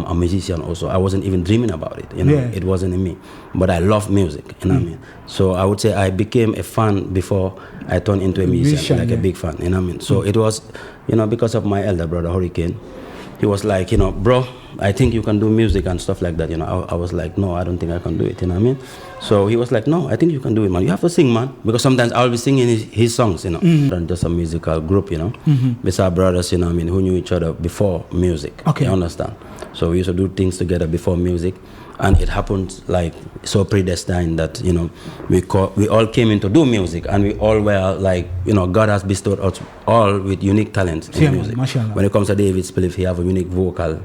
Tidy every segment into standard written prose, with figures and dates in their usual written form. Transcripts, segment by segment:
a musician also. I wasn't even dreaming about it, It wasn't in me. But I love music, you know what I mean? So I would say I became a fan before I turned into a musician, like a big fan, you know what I mean? So it was, because of my elder brother, Hurricane. He was like, bro, I think you can do music and stuff like that, I was like, no, I don't think I can do it, you know what I mean? So he was like, no, I think you can do it, man. You have to sing, man. Because sometimes I'll be singing his songs, And just a musical group, With our brothers, who knew each other before music. Okay. You understand? So we used to do things together before music. And it happened like so predestined that, we all came in to do music, and we all were like, God has bestowed us all with unique talents in music. Mashallah. When it comes to David Spliff, he have a unique vocal.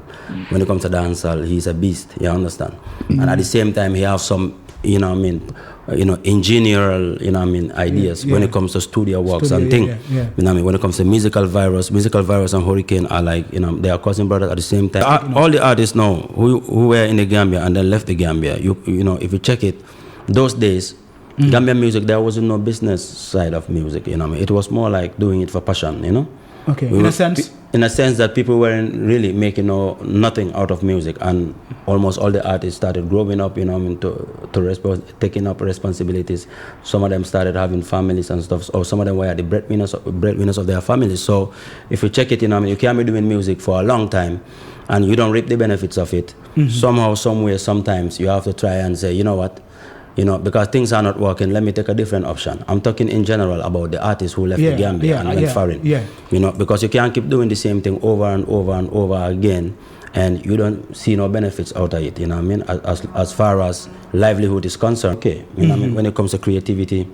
When it comes to dancehall, he's a beast, you understand? And at the same time, he have some, engineering, ideas when it comes to studio works and things. When it comes to musical virus and Hurricane are like, they are cousin brothers at the same time. All the artists now who were in the Gambia and then left the Gambia, if you check it, those days, Gambian music, there wasn't no business side of music, It was more like doing it for passion, Okay, in a sense that people weren't really making nothing out of music, and almost all the artists started growing up, taking up responsibilities. Some of them started having families and stuff, or some of them were the breadwinners of their families. So if you check it, you can't be doing music for a long time and you don't reap the benefits of it. Somehow, somewhere, sometimes you have to try and say, you know what? Because things are not working, let me take a different option. I'm talking in general about the artists who left the Gambia and went foreign. Because you can't keep doing the same thing over and over and over again, and you don't see no benefits out of it, as far as livelihood is concerned. Okay, when it comes to creativity,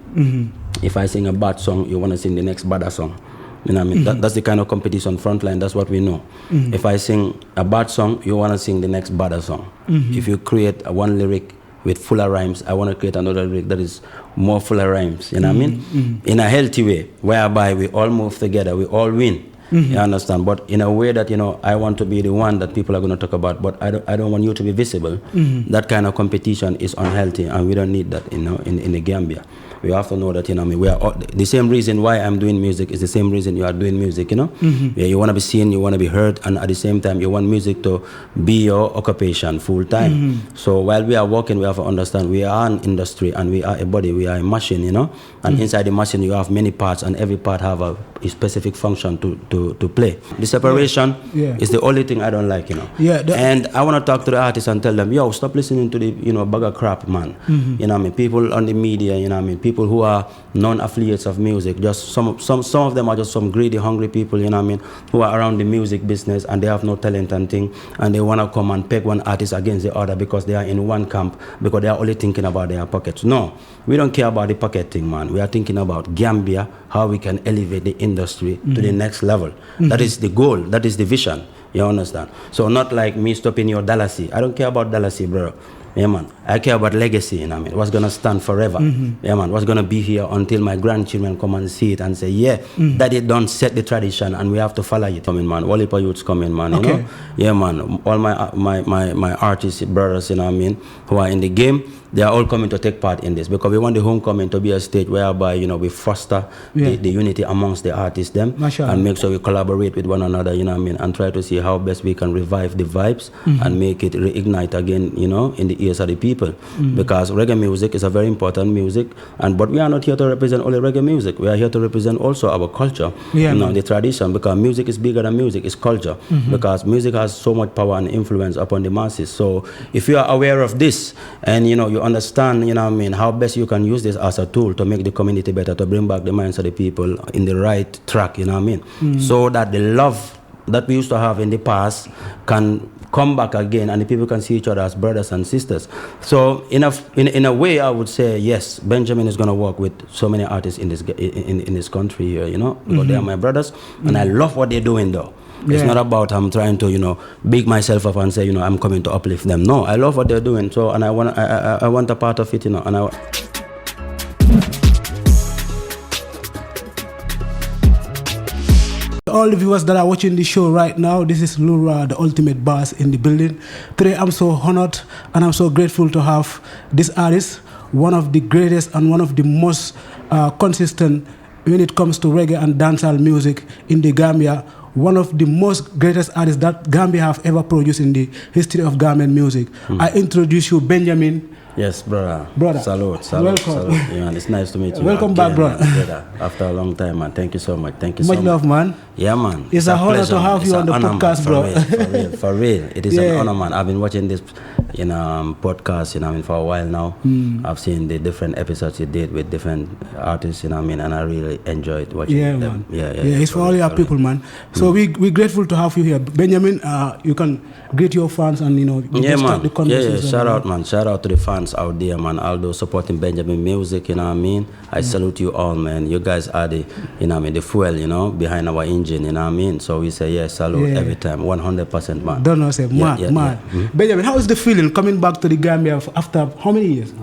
if I sing a bad song, you want to sing the next badder song. That's the kind of competition frontline, that's what we know. If I sing a bad song, you want to sing the next badder song. If you create one lyric with fuller rhymes, I want to create another lyric that is more fuller rhymes, what I mean? In a healthy way, whereby we all move together, we all win. You understand? But in a way that, I want to be the one that people are going to talk about, but I don't want you to be visible. That kind of competition is unhealthy, and we don't need that, in the Gambia. We have to know that, we are all, the same reason why I'm doing music is the same reason you are doing music, Yeah, you want to be seen, you want to be heard, and at the same time, you want music to be your occupation full time. So while we are working, we have to understand we are an industry, and we are a body, we are a machine, And inside the machine, you have many parts, and every part have a specific function to play. The separation is the only thing I don't like, And I want to talk to the artists and tell them, yo, stop listening to the, bag of crap, man. People on the media, people who are non-affiliates of music, just some of them are just some greedy, hungry people, who are around the music business, and they have no talent and thing, and they want to come and peg one artist against the other because they are in one camp, because they are only thinking about their pockets. No, we don't care about the pocket thing, man. We are thinking about Gambia, how we can elevate the industry to the next level. That is the goal, that is the vision, you understand? So not like me stopping your Dallasy. I don't care about Dallasy, bro. Yeah, man. I care about legacy, what's going to stand forever. Yeah, man. What's going to be here until my grandchildren come and see it and say, Daddy don't set the tradition and we have to follow it. Coming, man. Walipa youths coming, man. You know? Yeah, man. All my artists, brothers, who are in the game, they are all coming to take part in this, because we want the homecoming to be a stage whereby, we foster the unity amongst the artists, and make sure we collaborate with one another, and try to see how best we can revive the vibes and make it reignite again, in the ears of the people. Because reggae music is a very important music, but we are not here to represent only reggae music. We are here to represent also our culture, the tradition, because music is bigger than music, it's culture. Because music has so much power and influence upon the masses. So if you are aware of this, and you understand, how best you can use this as a tool to make the community better, to bring back the minds of the people in the right track, so that the love that we used to have in the past can come back again, and the people can see each other as brothers and sisters. So in a way, I would say yes, Benjahmin is going to work with so many artists in this country here, because they are my brothers, and I love what they're doing though. It's not about I'm trying to, big myself up and say, I'm coming to uplift them. No, I love what they're doing. So, and I want a part of it, and all the viewers that are watching the show right now, this is Lura, the ultimate boss in the building. Today, I'm so honored and I'm so grateful to have this artist, one of the greatest and one of the most consistent when it comes to reggae and dancehall music in the Gambia, one of the most greatest artists that Gambia have ever produced in the history of Gambian music. I introduce you, Benjahmin. Yes, brother. Salute. Welcome. Yeah, man, it's nice to meet you. Welcome back, brother. After a long time, man. Thank you so much. Thank you so much. Much love, man. Yeah, man. It's a honor to have you on the podcast, bro. For real. It is an honor, man. I've been watching this, podcast, for a while now. I've seen the different episodes you did with different artists, and I really enjoyed watching them. Man. Yeah. It's for all your people, man. So we're grateful to have you here. Benjahmin, you can greet your fans and, start the conversation. Yeah. Shout out, man. Shout out to the fans out there, man. All those supporting Benjahmin music, I salute you all, man. You guys are the, the fuel, behind our engine, So we say, salute every time, 100%, man. Don't know, say, mad. Benjahmin, how is the feeling coming back to the Gambia after how many years?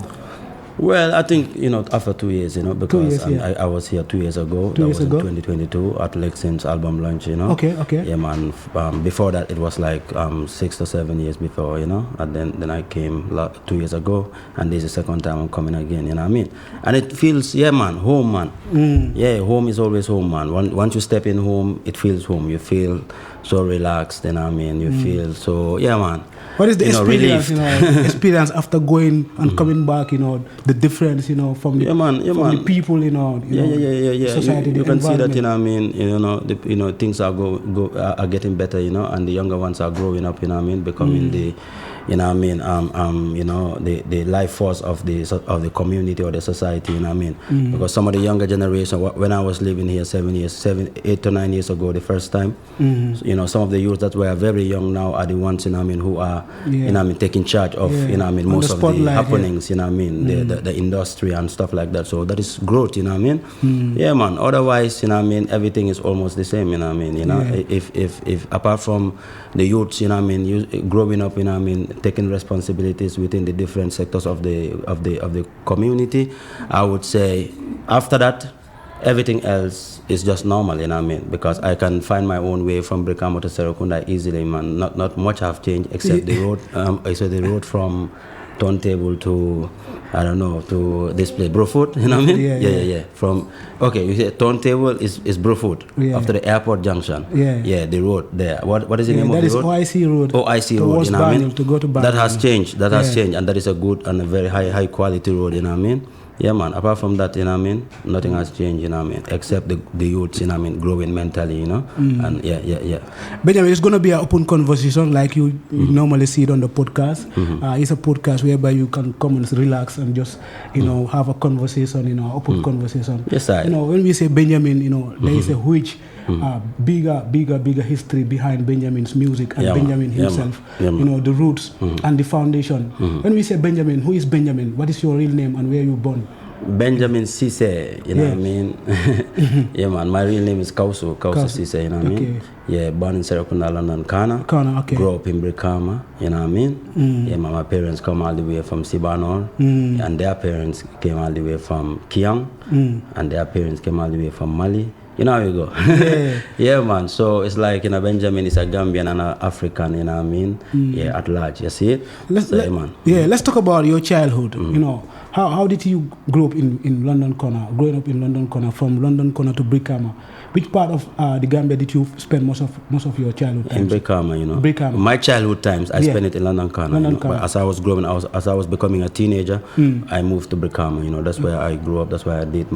Well, I think, after 2 years, because I was here 2 years ago. That was in 2022 at Lexing's album launch, Okay. Yeah, man. Before that, it was like 6 or 7 years before, and then I came 2 years ago, and this is the second time I'm coming again, And it feels, man, home, man. Yeah, home is always home, man. Once you step in home, it feels home. You feel so relaxed, You feel so, man. What is the experience, experience after going and coming back, the difference, from the people, society, you can see that, things are getting better, and the younger ones are growing up, becoming the, the life force of the community or the society, because some of the younger generation, when I was living here 8 to 9 years ago, the first time, some of the youth that were very young now are the ones, who are, taking charge of, most of the happenings, the industry and stuff like that. So that is growth, Yeah, man. Otherwise, everything is almost the same, If apart from the youths, you growing up, taking responsibilities within the different sectors of the community, I would say after that, everything else is just normal, because I can find my own way from Brikama to Serekunda easily, man. Not much have changed except the road. I saw the road from Turntable to, I don't know, to this place, Brofoot, Yeah. You say Turntable is Brofoot, after the airport junction. Yeah, the road there. What is the name of the road? That is OIC Road. OIC Road, To go to Banjul. That has changed, and that is a good and a very high quality road, Yeah, man. Apart from that, nothing has changed, except the youths, growing mentally, and yeah. Benjahmin, it's going to be an open conversation like you normally see it on the podcast. It's a podcast whereby you can come and relax and just, have a conversation, open conversation. Yes, sir. When we say Benjahmin, there is a huge, bigger history behind Benjahmin's music and Benjahmin himself. The roots and the foundation. When we say Benjahmin, who is Benjahmin? What is your real name and where you born? Benjahmin Cisse, Yeah, man. My real name is Kausu Cisse, Yeah, born in Serekunda, London, Kana. Okay. Grew up in Brikama, Yeah, man. My parents come all the way from Sibanor, and their parents came all the way from Kiang, and their parents came all the way from Mali. You know how you go. Yeah, man. So it's like, Benjahmin is a Gambian and an African, Yeah, at large. You see it? Let's talk about your childhood. How did you grow up in London Corner, growing up in London Corner, from London Corner to Brikama? Which part of the Gambia did you spend most of your childhood times? In Brikama, Brikama. My childhood times, I spent it in London Corner. But as I was growing, as I was becoming a teenager, I moved to Brikama. That's where I grew up. That's where I did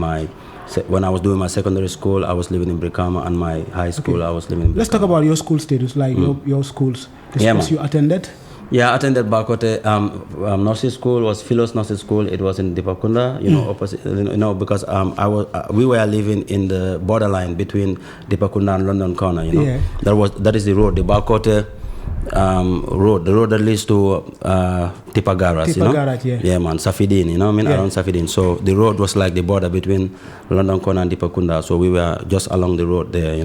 when I was doing my secondary school, I was living in Brikama, and my high school, I was living in Brikama. Let's talk about your school status, like your schools, the schools you attended. Yeah, I attended Bakote. Nursery school was Philos Nursery School. It was in Dipakunda, opposite, because we were living in the borderline between Dipakunda and London Corner, That is the road, the Bakote road, the road that leads to Tipagaras, Yeah, man, Safidin, around Safidin. So the road was like the border between London Corner and Dipakunda. So we were just along the road there,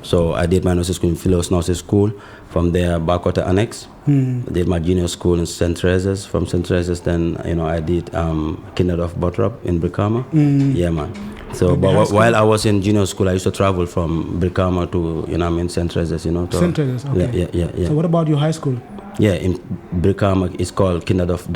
So I did my nursery school in Philos Nursery School. From there, Bakote Annex. I did my junior school in St. Teresa's. From St. Teresa's, then, I did Kindred of Bottrop in Brikama. Yeah, man. So, but while I was in junior school, I used to travel from Brikama to, St. Teresa's, St. Teresa's, okay. Yeah. So what about your high school? Yeah, in Brikama it's called Kinderdorf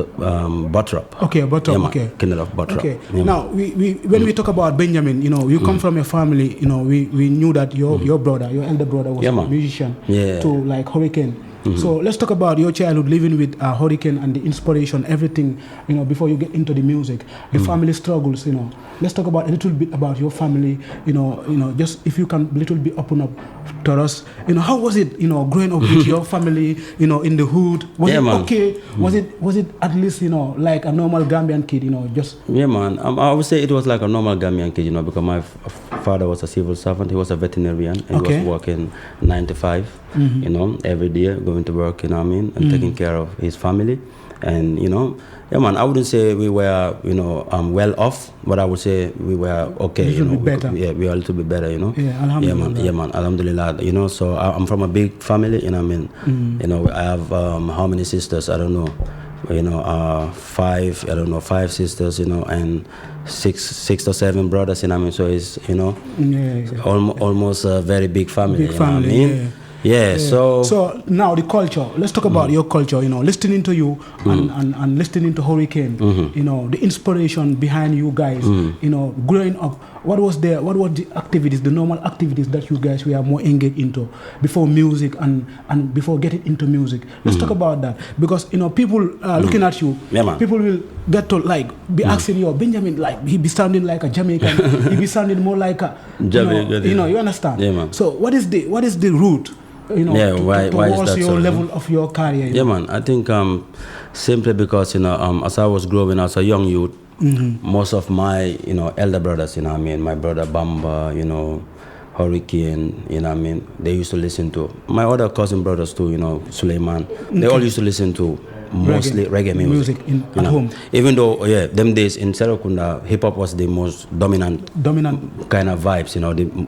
Bottrop. Okay, Bottrop. Okay, Kinderdorf Bottrop. Okay. Now, when we talk about Benjamin, you come from a family. We knew that your brother, your elder brother, was a musician. Yeah. To like Hurricane. So let's talk about your childhood living with Hurricane and the inspiration, everything, before you get into the music, the family struggles, Let's talk about a little bit about your family, just if you can a little bit open up to us, how was it, growing up with your family, in the hood? Was it okay? Was it at least, like a normal Gambian kid, just? Yeah, man. I would say it was like a normal Gambian kid, because my father was a civil servant. He was a veterinarian. He was working 9 to 5, every day, going to work, and taking care of his family. And, yeah, man, I wouldn't say we were, well off, but I would say we were okay. A little bit better. We were a little bit better, Yeah, alhamdulillah. Yeah, man, alhamdulillah. So I'm from a big family, I have how many sisters? I don't know. 5, I don't know, 5 sisters, and 6 or 7 brothers, So it's, almost a very big family. Big family, yeah. Yeah, so now the culture. Let's talk about your culture. Listening to you and listening to Hurricane. The inspiration behind you guys. Growing up, what were the activities, the normal activities that you guys were more engaged into before music and before getting into music? Let's talk about that, because people looking at you. People will get to be asking you, Benjamin, he be sounding like a Jamaican. He be sounding more like a Jamaican. You understand? Yeah, man. So what is the root? Why is that your level of your career? Yeah, man. I think simply because as I was growing as a young youth, most of my elder brothers, my brother Bamba, Hurricane, they used to listen to my other cousin brothers too, Suleiman. They all used to listen to mostly reggae music at home. Even though them days in Serekunda, hip hop was the most dominant kind of vibes.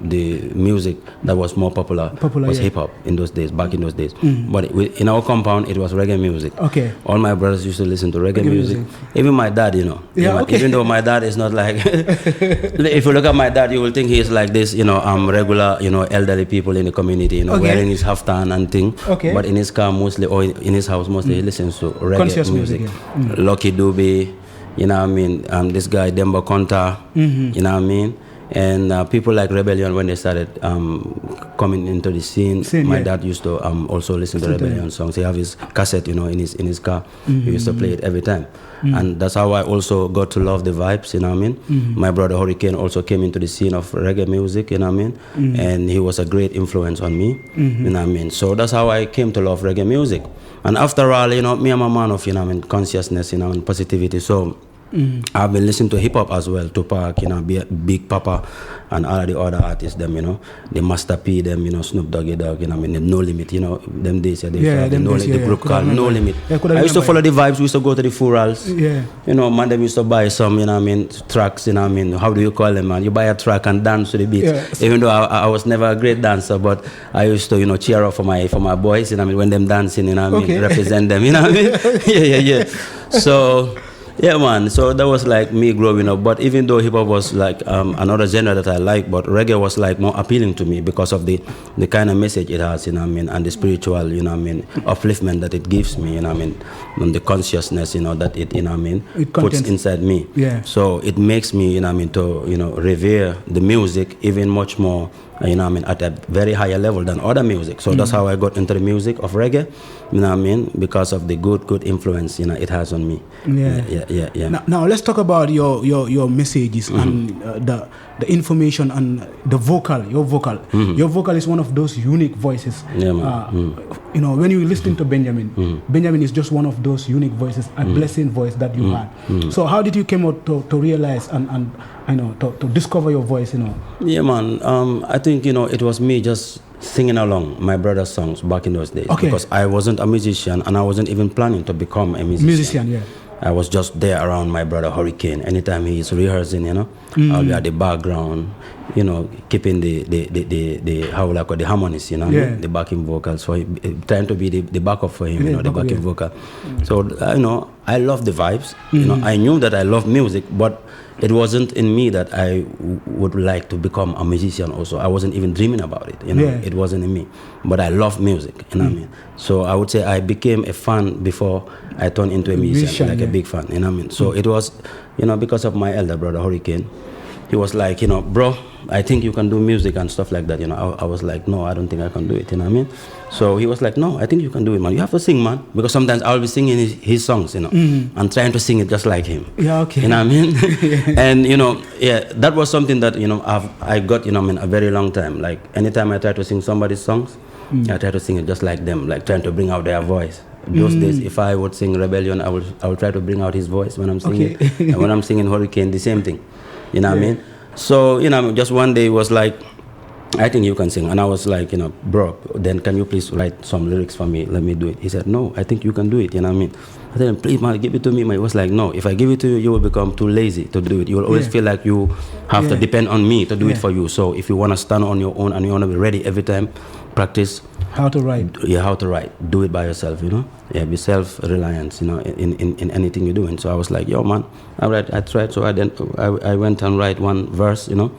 The music that was more popular was hip hop in those days, back in those days. But in our compound, it was reggae music. Okay. All my brothers used to listen to reggae music. Even my dad, even though my dad is not like if you look at my dad, you will think he is like this, regular, elderly people in the community, wearing his haftan and thing. Okay. But in his car mostly, or in his house mostly, he listens to reggae conscious music. Lucky Dube, this guy Demba Konta, and people like Rebellion, when they started coming into the scene, my dad used to also listen to Rebellion songs. He have his cassette, in his car. He used to play it every time. And that's how I also got to love the vibes, My brother Hurricane also came into the scene of reggae music, and he was a great influence on me, So that's how I came to love reggae music. And after all, me, I'm a man of, consciousness, and positivity. So I've been listening to hip hop as well, Tupac, Big Papa, and all of the other artists, them, the Master P, them, Snoop Doggy Dogg, the No Limit, them days, the group called No Limit. I used to follow the vibes. We used to go to the furals. Man, them used to buy some, tracks, how do you call them, man? You buy a track and dance to the beat. Even though I was never a great dancer, but I used to, cheer up for my boys, when them dancing, represent them, Yeah. So. Yeah, man. So that was like me growing up. But even though hip hop was like another genre that I like, but reggae was like more appealing to me because of the kind of message it has, and the spiritual, upliftment that it gives me, and the consciousness, that it puts inside me. Yeah. So it makes me, to revere the music even much more. At a very higher level than other music. So that's how I got into the music of reggae, because of the good influence, it has on me. Yeah. Now let's talk about your messages and the information and the vocal, your vocal. Your vocal is one of those unique voices. Yeah, man. When you listen to Benjamin, Benjamin is just one of those unique voices, a blessing voice that you had. So how did you come out to realize and to discover your voice, Yeah, man. I think, it was me just singing along my brother's songs back in those days. Okay. Because I wasn't a musician and I wasn't even planning to become a musician. Yeah. I was just there around my brother Hurricane. Anytime he's rehearsing, I'll be at the background, keeping the how will I call the harmonies, the backing vocals for him, trying to be the backup for him, the backing vocal. So I love the vibes. You know, I knew that I love music, but it wasn't in me that I would like to become a musician also. I wasn't even dreaming about it, you know. It wasn't in me. But I love music, you know what I mean? So I would say I became a fan before I turned into a musician, like a big fan, you know what I mean? So it was, you know, because of my elder brother, Hurricane. He was like, you know, bro, I think you can do music and stuff like that, you know. I was like, no, I don't think I can do it, you know what I mean? So he was like, no, I think you can do it, man. You have to sing, man. Because sometimes I'll be singing his songs, you know, and trying to sing it just like him. Yeah, okay. You know what I mean? And, you know, that was something that, you know, I got, you know, I mean, a very long time. Like, anytime I try to sing somebody's songs, I try to sing it just like them, like trying to bring out their voice. Those days, if I would sing Rebellion, I would try to bring out his voice when I'm singing. And when I'm singing Hurricane, the same thing. You know what I mean? So, you know, just one day it was like, I think you can sing. And I was like, you know, bro, then can you please write some lyrics for me? Let me do it. He said, no, I think you can do it. You know what I mean? I said, please, man, give it to me. Man. He was like, no, if I give it to you, you will become too lazy to do it. You will always feel like you have to depend on me to do it for you. So if you want to stand on your own and you want to be ready every time, practice how to write. Yeah, how to write. Do it by yourself, you know. Yeah, be self-reliant, you know, in anything you're doing. So I was like, yo, man, all right, I tried. So I went and write one verse, you know,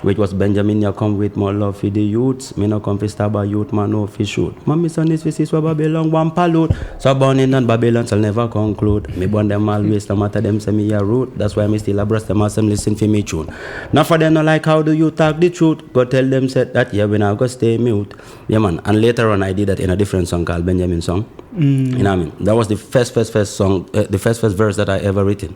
which was Benjahmin, you come with more love for the youths. Me no come for stab a youth, man, no for shoot. Mommy son this is where Babylon one pollute. So born in that Babylon shall never conclude. Me born them always, no matter them say me a root. That's why me still abreast them as them listen for me tune. Now for them no like how do you talk the truth. Go tell them said that yeah, we now go stay mute. Yeah man. And later on I did that in a different song called Benjahmin song. You know what I mean? That was the first song, the first verse that I ever written.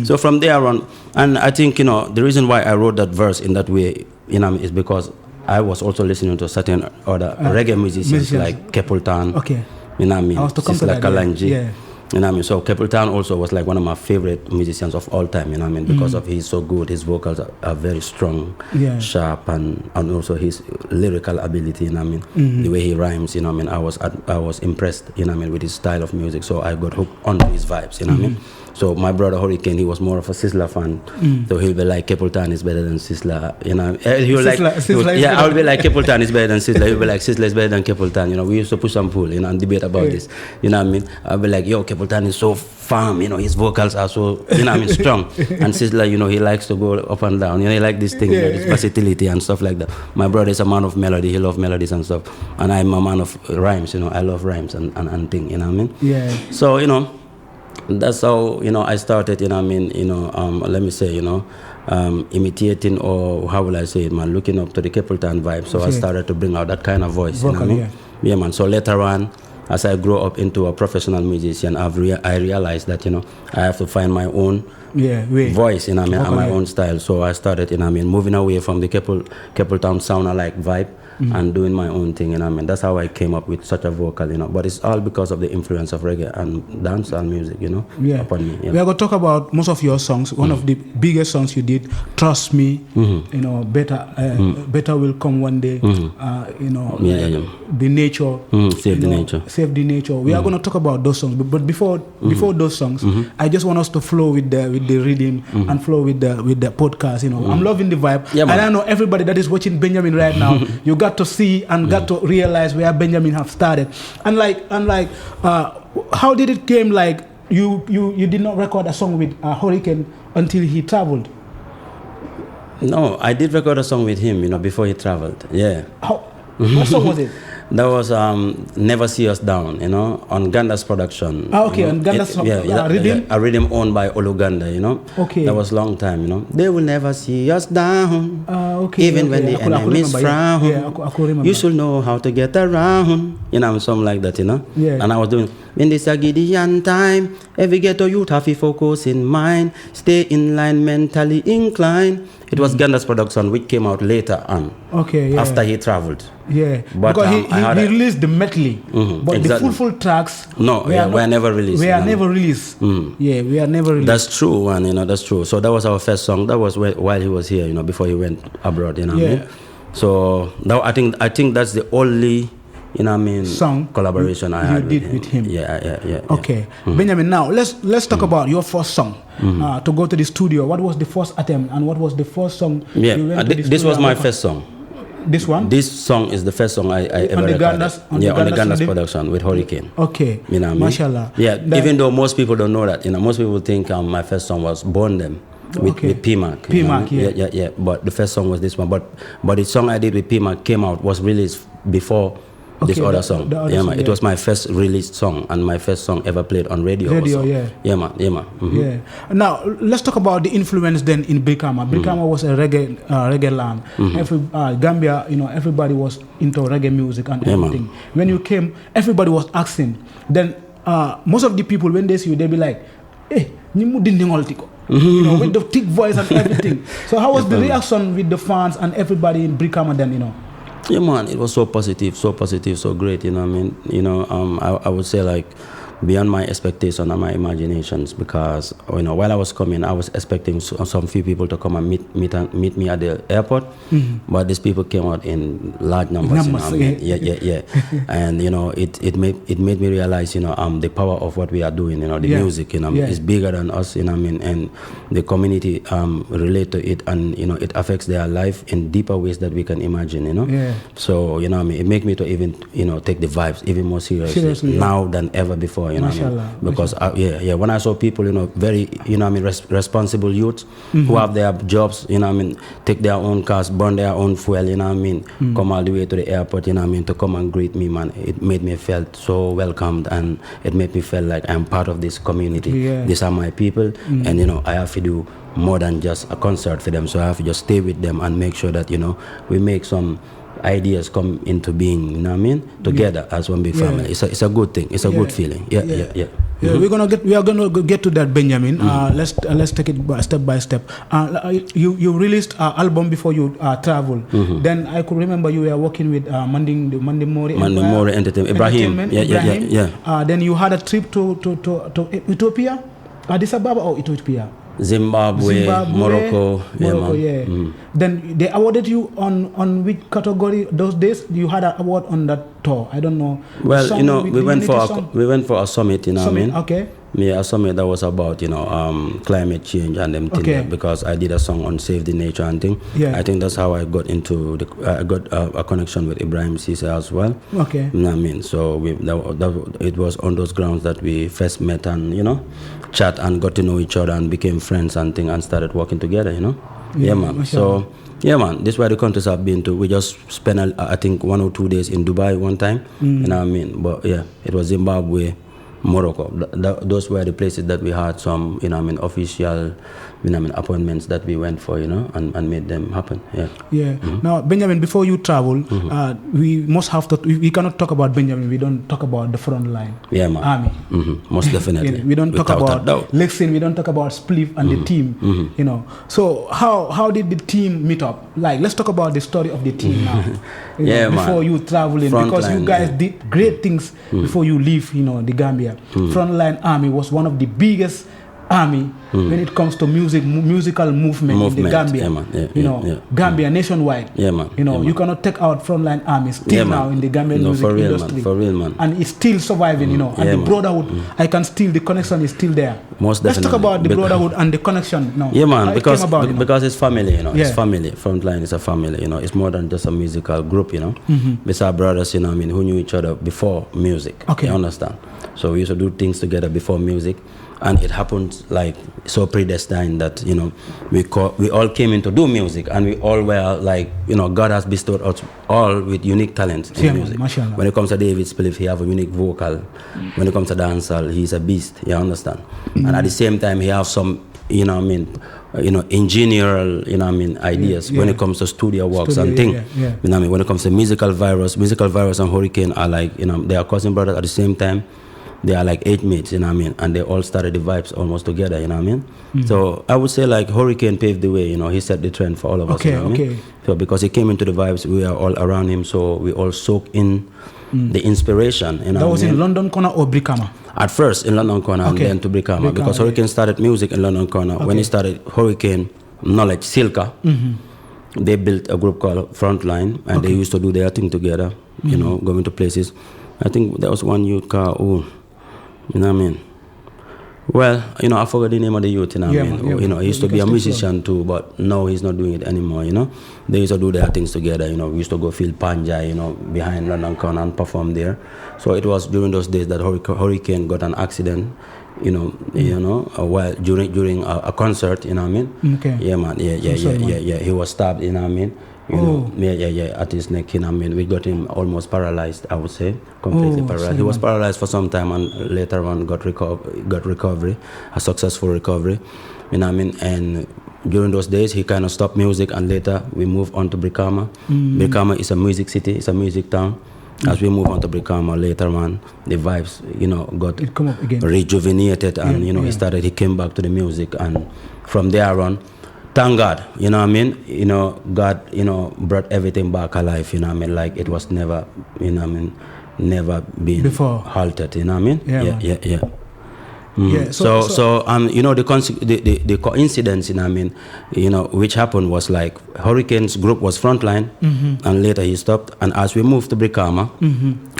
So from there on, and I think, you know, the reason why I wrote that verse in that way, you know, is because I was also listening to certain other reggae musicians like Kepultan. Okay. You know what I mean? I was to come to that, Kalanji. yeah. You know what I mean? So Kepultan also was like one of my favorite musicians of all time, you know what I mean? Because of he's so good, his vocals are very strong, sharp, and also his lyrical ability, you know what I mean? The way he rhymes, you know what I mean? I was impressed, you know what I mean, with his style of music. So I got hooked onto his vibes, you know what I mean? So my brother Hurricane, he was more of a Sizzla fan. So he'll be like, Kepultan is better than Sizzla, you know. I'll be like, Kepultan is better than Sizzla. He'll be like, Sizzla is better than Kepultan. You know, we used to push and pull, you know, and debate about this. You know what I mean? I'll be like, yo, Kepultan is so firm, you know, his vocals are so, you know what I mean, strong. And Sizzla, you know, he likes to go up and down. You know, he like this thing, you know, this versatility and stuff like that. My brother is a man of melody. He loves melodies and stuff. And I'm a man of rhymes, you know. I love rhymes and things, you know what I mean? Yeah. So, you know, that's how, you know, I started, you know what I mean, you know, let me say, you know, imitating, or how will I say it, man, looking up to the Kepultan vibe. So I started to bring out that kind of voice, vocal, you know what I mean? Yeah, man. So later on, as I grow up into a professional musician, I realized that, you know, I have to find my own voice, you know what I mean, and my own style. So I started, you know what I mean, moving away from the Kepultan sound-alike vibe and doing my own thing, you know what I mean. That's how I came up with such a vocal, you know. But it's all because of the influence of reggae and dancehall music, you know, upon me. Yeah. We are going to talk about most of your songs. One of the biggest songs you did, Trust Me, you know, Better Will Come One Day, you know, The Nature, Save the Nature. Save the Nature. We are going to talk about those songs. But before those songs, I just want us to flow with the rhythm and flow with the podcast, you know. I'm loving the vibe. Yeah, and I know everybody that is watching Benjahmin right now, you got to see and got to realize where Benjahmin have started. And how did it came like you did not record a song with Hurricane until he traveled? No, I did record a song with him, you know, before he traveled. Yeah. What song was it? That was Never See Us Down, you know, on Ganda's production. Okay, on Ganda's rhythm? A rhythm owned by Oluganda, you know. Okay. That was a long time, you know. They will never see us down, even when the enemies frown. Yeah, I could remember. You should know how to get around, you know, something like that, you know. Yeah. And I was doing, in this Gideon time, every ghetto youth have to focus in mind, stay in line, mentally inclined. It was Ganda's production, which came out later on. Okay, after he traveled. Yeah, but because he released the medley, but exactly. the full tracks were never released. We are never released. Yeah, we are never released. That's true, man. You know, that's true. So that was our first song. That was while he was here, you know, before he went abroad. You know what I mean? So now I think that's the only, you know what I mean, song collaboration I had with him. Yeah. Okay, Benjahmin. Now let's talk about your first song. To go to the studio. What was the first attempt and what was the first song? Yeah, this was my first song. This one? This song is the first song I ever recorded. On the Gandas production with Hurricane. Okay. You know what I mean? Mashallah. Yeah, even though most people don't know that, most people think my first song was Born Them with P-Mac. P-Mac, yeah. But the first song was this one. But the song I did with P-Mac came out, was released before this other song. It was my first released song and my first song ever played on radio. Yeah, man. Mm-hmm. Yeah. Now let's talk about the influence then in Brikama. Brikama was a reggae land. Gambia, everybody was into reggae music and everything. When you came, everybody was asking. Then most of the people, when they see you, they be like, "Hey, with the thick voice and everything." So how was the reaction with the fans and everybody in Brikama then? Yeah, man, it was so positive, so great. I would say like beyond my expectation and my imaginations, because while I was coming, I was expecting some few people to come and meet me at the airport, but these people came out in large numbers. Yeah. And it made me realize the power of what we are doing. The music is bigger than us. And the community relate to it, and it affects their life in deeper ways that we can imagine. So it made me to even take the vibes even more seriously now than ever before. Because when I saw people, very responsible youths who have their jobs, take their own cars, burn their own fuel, come all the way to the airport, to come and greet me, man. It made me feel so welcomed, and it made me feel like I'm part of this community. These are my people, and I have to do more than just a concert for them. So I have to just stay with them and make sure that we make some ideas come into being, together as one big family. It's a good thing. It's a good feeling. Yeah. We are gonna get to that, Benjamin. Let's take it step by step. You released an album before you travel. Then I could remember you were working with Manding Entertainment. Ibrahim. Yeah. Then you had a trip to Ethiopia, Addis Ababa or Ethiopia. Zimbabwe, Morocco. Then they awarded you on which category those days? You had an award on that tour. I don't know. Well, we went for a summit. Okay. Yeah, a summit that was about climate change and them things. Because I did a song on Save the Nature and thing. I think that's how I got into I got a connection with Ibrahim Cisse as well. Okay. So it was on those grounds that we first met and chat and got to know each other and became friends and thing and started working together. Yeah, man. So yeah, man, this is where the countries I've been to. We just spent I think 1 or 2 days in Dubai one time. But yeah, it was Zimbabwe, Morocco. Those were the places that we had some, official, appointments that we went for, and made them happen. Yeah. Now, Benjamin, before you travel, we must have to. We cannot talk about Benjamin. We don't talk about the front line. Yeah, man. Army. Most definitely. We don't talk about Lexin. We don't talk about Spliff and the team. So how did the team meet up? Like, let's talk about the story of the team now. Before you traveling, because you guys did great things before you leave. The Gambia. Frontline Army was one of the biggest army when it comes to musical movement in the Gambia. Gambia nationwide. You cannot take out Frontline Army still now in the Gambian music industry. For real, man. And it's still surviving, and the brotherhood, the connection is still there. Most Let's definitely. talk about the brotherhood and the connection now. Yeah, man, because it's family, it's family. Frontline is a family, it's more than just a musical group, It's our brothers, who knew each other before music. Okay. You understand? So we used to do things together before music. And it happened like so predestined that we all came in to do music, and we all were like God has bestowed us all with unique talents in music. Mashallah. When it comes to David Spliff, he have a unique vocal. When it comes to dancehall, he's a beast. You understand? And at the same time, he have some engineering ideas when it comes to studio works and things. When it comes to musical virus and Hurricane are like they are cousin brothers at the same time. They are like 8 mates, and they all started the vibes almost together, So I would say like Hurricane paved the way, he set the trend for all of us. So because he came into the vibes, we are all around him, so we all soak in the inspiration. That was in London Corner or Brikama? At first in London Corner and then to Brikama, because Hurricane started music in London Corner. When he started Hurricane Knowledge, Silka, they built a group called Frontline, and they used to do their thing together, going to places. I think there was one youth car, Well, I forgot the name of the youth, he used to be a musician too, but now he's not doing it anymore, They used to do their things together, we used to go field panja, behind London Con and perform there. So it was during those days that Hurricane got an accident, while during a concert, Okay. Yeah, man, yeah. He was stabbed, at his neck, we got him almost paralyzed, I would say, completely paralyzed. He was paralyzed for some time and later on got recovery, a successful recovery, and during those days he kind of stopped music, and later we moved on to Brikama. Brikama is a music city, it's a music town. As we move on to Brikama later on, the vibes, got rejuvenated, and he came back to the music, and from there on, thank God, God, brought everything back alive, like it was never, never been before halted, Yeah. Yeah, the coincidence, which happened was like Hurricane's group was frontline, and later he stopped. And as we moved to Brikama,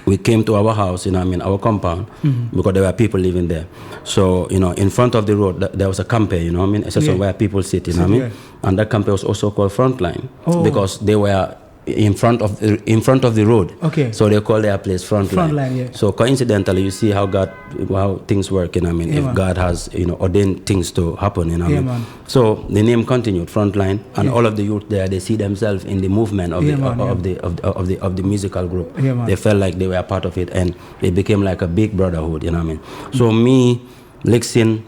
we came to our house, our compound, because there were people living there. So, in front of the road, there was a campe, a section where people sit, and that campe was also called frontline, because they were in front of the road. Okay. So they call their place frontline. Frontline, yeah. So coincidentally, you see how things work. If man. God has ordained things to happen. Man. So the name continued, frontline, and all of the youth there, they see themselves in the movement of the musical group. They felt like they were a part of it, and it became like a big brotherhood. So me, Lixin,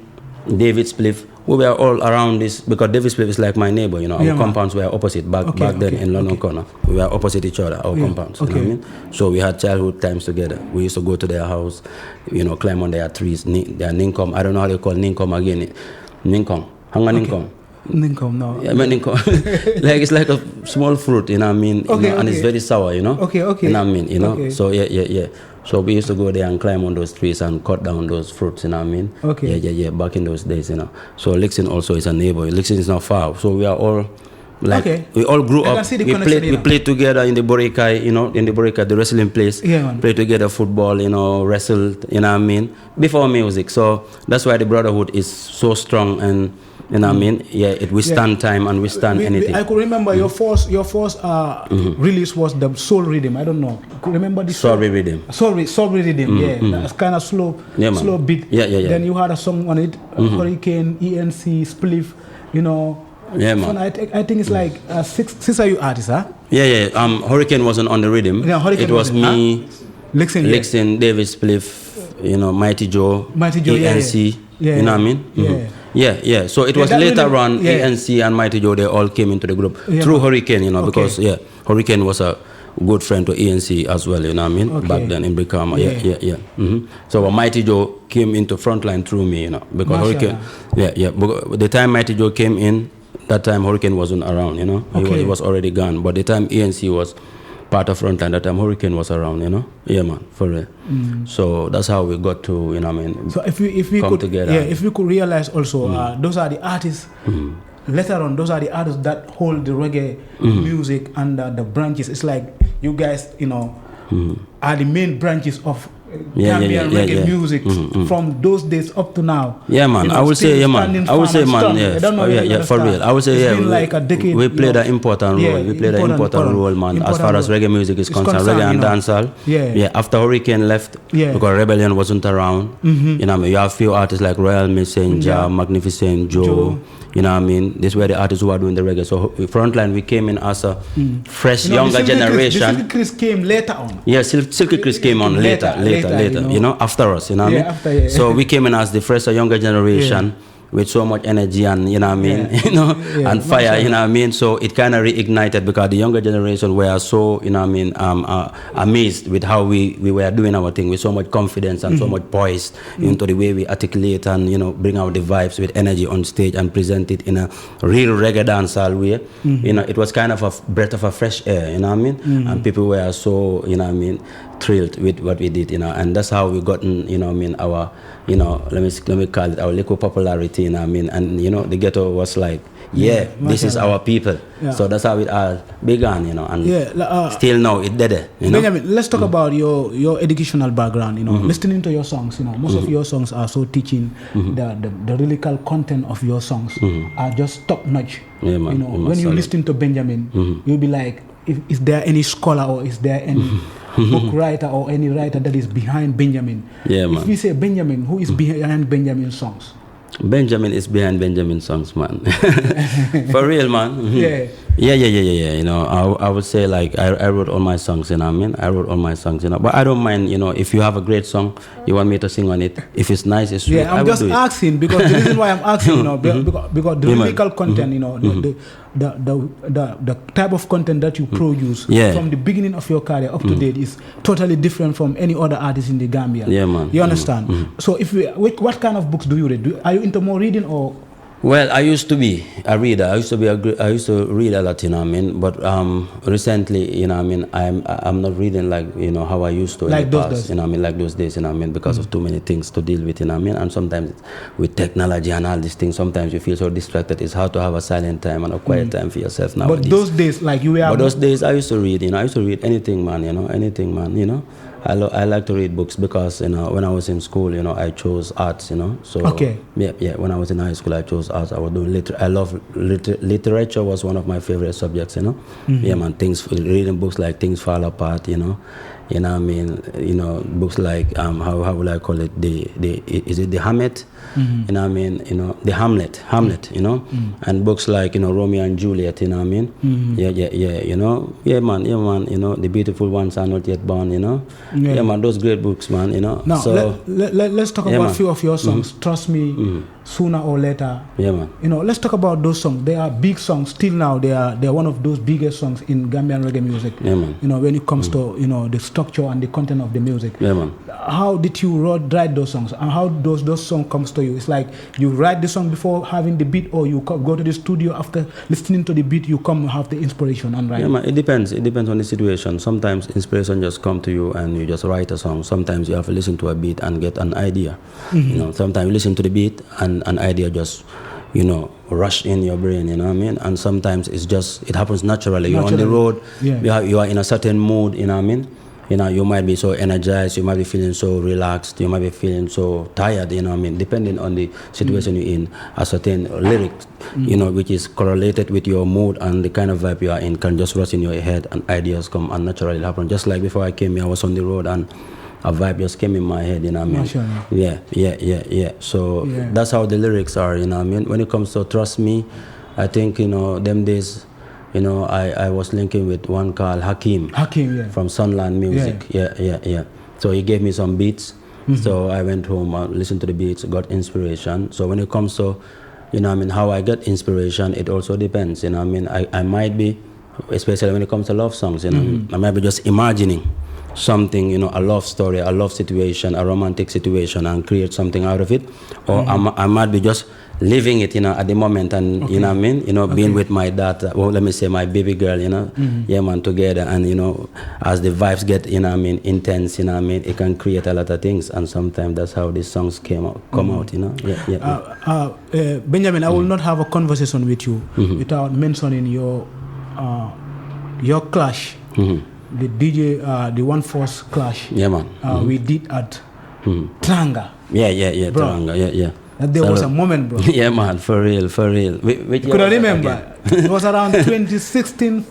David Spliff, we were all around this, because David Spliff is like my neighbor, Our compounds were opposite back then in London Corner. We were opposite each other, our compounds, So we had childhood times together. We used to go to their house, climb on their trees, their ninkom. I don't know how they call ninkom again. Ninkom. Hanga ninkom. Ninkom, no. Yeah, ninkom. It's like a small fruit, and it's very sour, Okay. Okay. So yeah. So we used to go there and climb on those trees and cut down those fruits, Okay. Yeah, back in those days, So Lixin also is a neighbor. Lixin is not far. So we are all, we all grew up. We played together in the Borikai, in the Borikai, the wrestling place. Yeah, man. Played together football, wrestled, before music. So that's why the brotherhood is so strong, and yeah, it withstand time and withstand anything. I could remember your first release was the Soul Rhythm. I don't know. Could remember this? Soul Rhythm. Soul Rhythm. That's kind of slow beat. Yeah. Then you had a song on it, Hurricane, ENC, Spliff. Yeah, man. I think it's like six are you artists, huh? Yeah. Hurricane wasn't on the rhythm. Yeah, Hurricane it was me, Lixin, David Spliff, Mighty Joe, ENC. Yeah. You know what I mean? Yeah. So it was later on, ANC and Mighty Joe, they all came into the group through Hurricane, because Hurricane was a good friend to ANC as well, back then in Brikama. Yeah. So Mighty Joe came into Frontline through me, because Hurricane. But the time Mighty Joe came in, that time Hurricane wasn't around, He was already gone. But the time ANC was part of Frontline, that time Hurricane was around, Yeah, man, for real. So that's how we got to, So if we come could together. Yeah, if we could realize also, those are the artists. Later on, those are the artists that hold the reggae music under the branches. It's like you guys, are the main branches of Gambian reggae music from those days up to now. Yeah, man. I would say, man. I would say, man. Yeah, for real. I would say, it's been like a decade. We played an important role. We played an important role, man. As far as reggae music is concerned, reggae and dancehall. Yeah. After Hurricane left, because Rebellion wasn't around. You have few artists like Royal Messenger, Magnificent Joe. These were the artists who are doing the reggae. So Frontline, we came in as a fresh, younger generation. Silky Chris came later on. Yeah, Silky Chris came on later, after us, After, So we came in as the fresh, younger generation with so much energy and, and fire, So it kind of reignited because the younger generation were so, amazed with how we were doing our thing with so much confidence and so much poise into the way we articulate and, bring out the vibes with energy on stage and present it in a real reggae dancehall way. It was kind of a breath of a fresh air, And people were so, thrilled with what we did, and that's how we gotten, our, let me call it our little popularity, and the ghetto was like, this is our people. So that's how it all began, and still now it did it. Benjahmin, let's talk about your educational background. Listening to your songs, most of your songs are so teaching. The lyrical content of your songs are just top notch. When you listen to Benjahmin, you'll be like, is there any scholar or is there any book writer or any writer that is behind Benjahmin? If we say Benjahmin, who is behind Benjahmin's songs? Benjahmin is behind Benjahmin's songs, man. For real, man. I would say like I wrote all my songs, I wrote all my songs, but I don't mind, if you have a great song, you want me to sing on it. If it's nice, it's sweet. I'm just asking because the reason why I'm asking, because the lyrical content, the type of content that you produce from the beginning of your career up to date is totally different from any other artist in the Gambia. You understand? So what kind of books do you read? Are you into more reading or? Well, I used to be a reader. I used to read a lot, But recently, I'm not reading like how I used to like in the those past. days. Like those days, because of too many things to deal with, And sometimes with technology and all these things, sometimes you feel so distracted. It's hard to have a silent time and a quiet time for yourself nowadays. But those days, like you were. But those days, I used to read. I used to read anything, man. Anything, man. I like to read books because when I was in school, I chose arts. So when I was in high school, I chose arts. I was doing I love literature was one of my favorite subjects. Man, reading books like Things Fall Apart. Books like how would I call it? Is it the Hamlet? The Hamlet. And books like Romeo and Juliet. Man. The Beautiful Ones Are Not Yet Born. Man, those great books, man. Now so, let's talk about a few of your songs. Trust Me, Sooner or Later. Man. Let's talk about those songs. They are big songs. Still now, they are one of those biggest songs in Gambian reggae music. Man. When it comes to the structure and the content of the music. Man. How did you write those songs, and how those songs comes to you? It's like you write the song before having the beat, or you go to the studio after listening to the beat. You come have the inspiration and write. Man. It depends. It depends on the situation. Sometimes inspiration just come to you and you just write a song. Sometimes you have to listen to a beat and get an idea. Sometimes you listen to the beat and an idea just rush in your brain, and sometimes it happens naturally. You're on the road, you are in a certain mood, you might be so energized, you might be feeling so relaxed, you might be feeling so tired, depending on the situation you're in. A certain lyric, which is correlated with your mood and the kind of vibe you are in can just rush in your head and ideas come and naturally happen. Just like before I came here, I was on the road and a vibe just came in my head, So that's how the lyrics are, When it comes to Trust Me, I think, them days, I was linking with one called Hakim, from Sunland Music. So he gave me some beats. So I went home, listened to the beats, got inspiration. So when it comes to, how I get inspiration, it also depends. I might be, especially when it comes to love songs, I might be just imagining something, a love story, a love situation, a romantic situation, and create something out of it. Or I might be just living it, at the moment, and being with my daughter, let me say my baby girl, together, and as the vibes get, intense, it can create a lot of things, and sometimes that's how these songs come out, Benjahmin, I will not have a conversation with you without mentioning your clash, the DJ, the One Force clash. We did at Tranga. Tranga, There was a moment, bro. Man, for real. Could I remember? It was around 2016,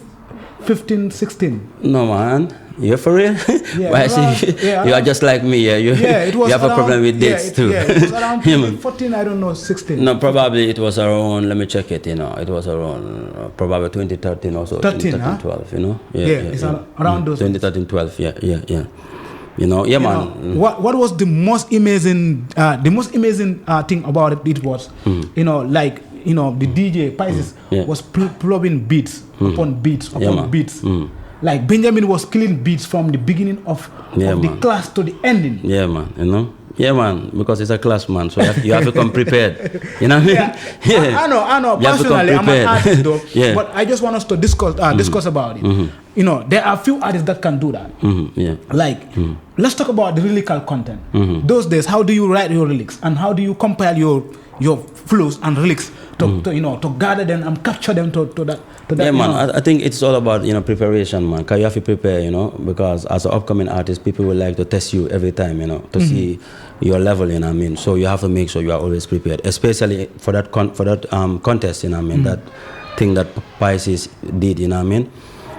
15, 16. No, man. You're for real? You are just like me. It was you have a problem with dates too. It was around 2014, I don't know, 16. No, probably it was around, let me check it, it was around probably 2013 or so. 2012, it's around those. 2013, 12, man. What was the most amazing thing about it was, the DJ Pisces was plugging beats upon beats upon beats. Like Benjahmin was killing beats from the beginning of the class to the ending. Yeah, man, because it's a class, man, so you have to come prepared. You know what I mean? I know. Personally, I'm an artist, though, but I just want us to discuss about it. There are few artists that can do that. Let's talk about the lyrical content. Those days, how do you write your lyrics, and how do you compile your flows and lyrics to gather them and capture them to that. Yeah, man. I think it's all about preparation, man. Cause you have to prepare, because as an upcoming artist, people will like to test you every time, to see your level, you know what I mean. So you have to make sure you are always prepared, especially for that contest, you know what I mean. That thing that Pisces did, you know what I mean.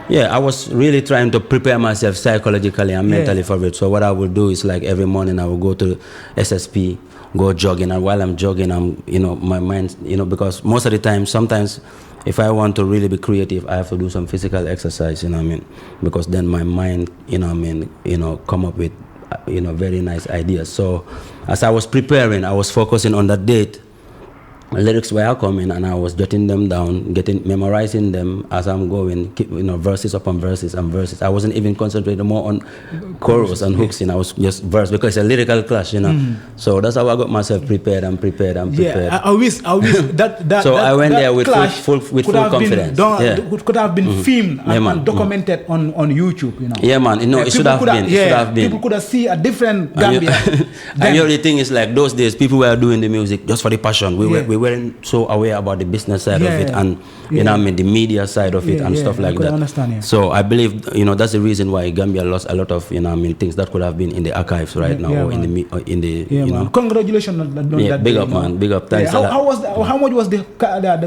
Yeah, I was really trying to prepare myself psychologically and mentally for it. So what I would do is like every morning I would go to SSP, go jogging, and while I'm jogging, I'm my mind, because most of the time, sometimes if I want to really be creative, I have to do some physical exercise, you know what I mean, because then my mind, come up with very nice ideas. So as I was preparing, I was focusing on that date. Lyrics were coming, and I was jotting them down, memorizing them as I'm going, verses upon verses and verses. I wasn't even concentrating more on chorus and hooks, I was just verse, because it's a lyrical clash, So that's how I got myself prepared. Yeah, I wish that. So I went there with full confidence. Could have been filmed and documented on YouTube, Yeah, man. It should have been. People could have seen a different Gambia. And the only thing is, like, those days, people were doing the music just for the passion. We weren't so aware about the business side of it, and the media side of it and stuff like that. Understand, So I believe that's the reason why Gambia lost a lot of things that could have been in the archives right now, or in the Congratulations on that. Big up, man. Big up. Thanks a lot. How much was the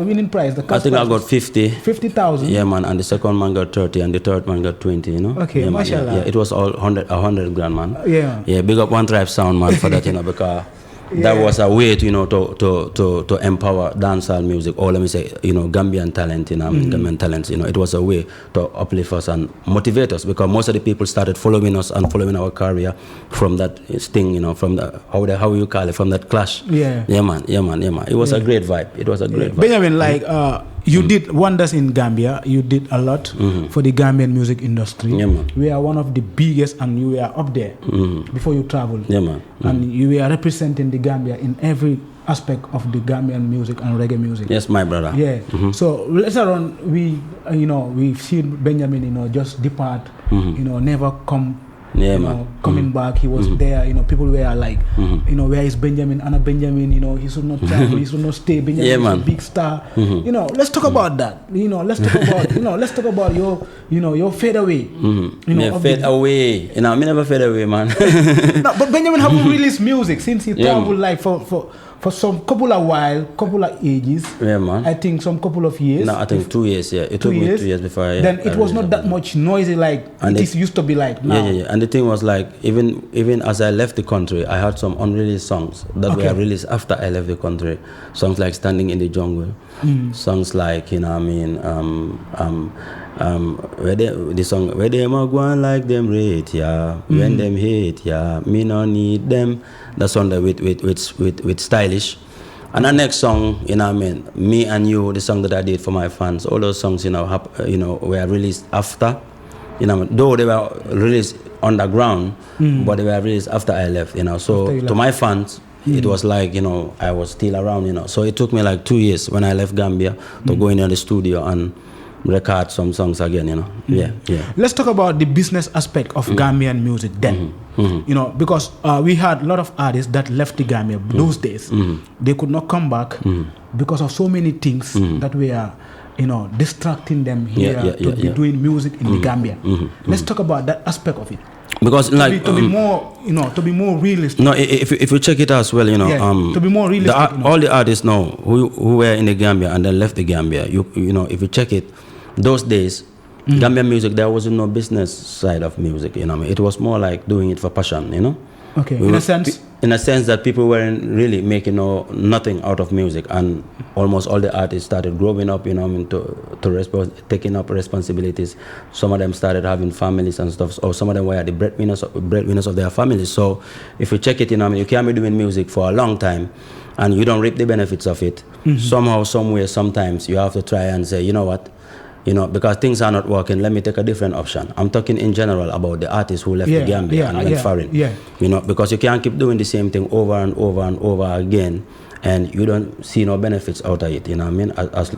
winning prize? I think I got 50. 50,000. Yeah, man. And the second man got 30, and the third man got 20. Okay, yeah, mashallah. Yeah, it was all 100 grand, man. Yeah. Yeah, big up One Tribe Sound, man, for that, because that was a way to empower dancehall music, or let me say, Gambian talent, Gambian talents. It was a way to uplift us and motivate us, because most of the people started following us and following our career from that thing, from the how you call it, from that clash. Yeah, man. It was a great vibe. It was a great vibe. Benjahmin, you did wonders in Gambia. You did a lot for the Gambian music industry. Yeah, man. We are one of the biggest, and you were up there before you traveled. Yeah, man. And you were representing the Gambia in every aspect of the Gambian music and reggae music. Yes, my brother. Yeah. So later on, we've seen Benjahmin, just depart. Never come. Coming back, he was there. People were like, where is Benjahmin? Anna Benjahmin. He should not travel. He should not stay. Benjahmin is a big star. Let's talk about that. Let's talk about your fade away. Fade away. I never fade away, man. No, but Benjahmin haven't released music since he traveled like for some couple of ages. Yeah, man. I think some couple of years. No, I think 2 years. Yeah, it took me 2 years before. Then it was not that much noisy like it used to be like now. Yeah. And the thing was, like, even as I left the country, I had some unreleased songs that were released after I left the country. Songs like "Standing in the Jungle," songs like where the song "Where them a going like them rate, yeah, when them hate, yeah, me no need them." That's on the with Stylish. And the next song, Me and You, the song that I did for my fans, all those songs, were released after, though they were released underground, but they were released after I left, So to my fans, it was like, I was still around, So it took me like 2 years when I left Gambia to go in the studio and record some songs again, Yeah. Let's talk about the business aspect of Gambian music then. Because we had a lot of artists that left the Gambia those days. They could not come back because of so many things that were, distracting them here to be doing music in the Gambia. Let's talk about that aspect of it. Because to be more realistic. No, if you check it as well, to be more realistic. All the artists now who were in the Gambia and then left the Gambia, if you check it, those days, Gambian music, there was no business side of music, It was more like doing it for passion, Okay, in a sense that people weren't really making nothing out of music, and almost all the artists started growing up, taking up responsibilities. Some of them started having families and stuff, or some of them were the breadwinners of their families. So if you check it, you can't be doing music for a long time and you don't reap the benefits of it. Somehow, somewhere, sometimes you have to try and say, you know what, because things are not working, let me take a different option. I'm talking in general about the artists who left the Gambia and went foreign. Because you can't keep doing the same thing over and over and over again, and you don't see no benefits out of it,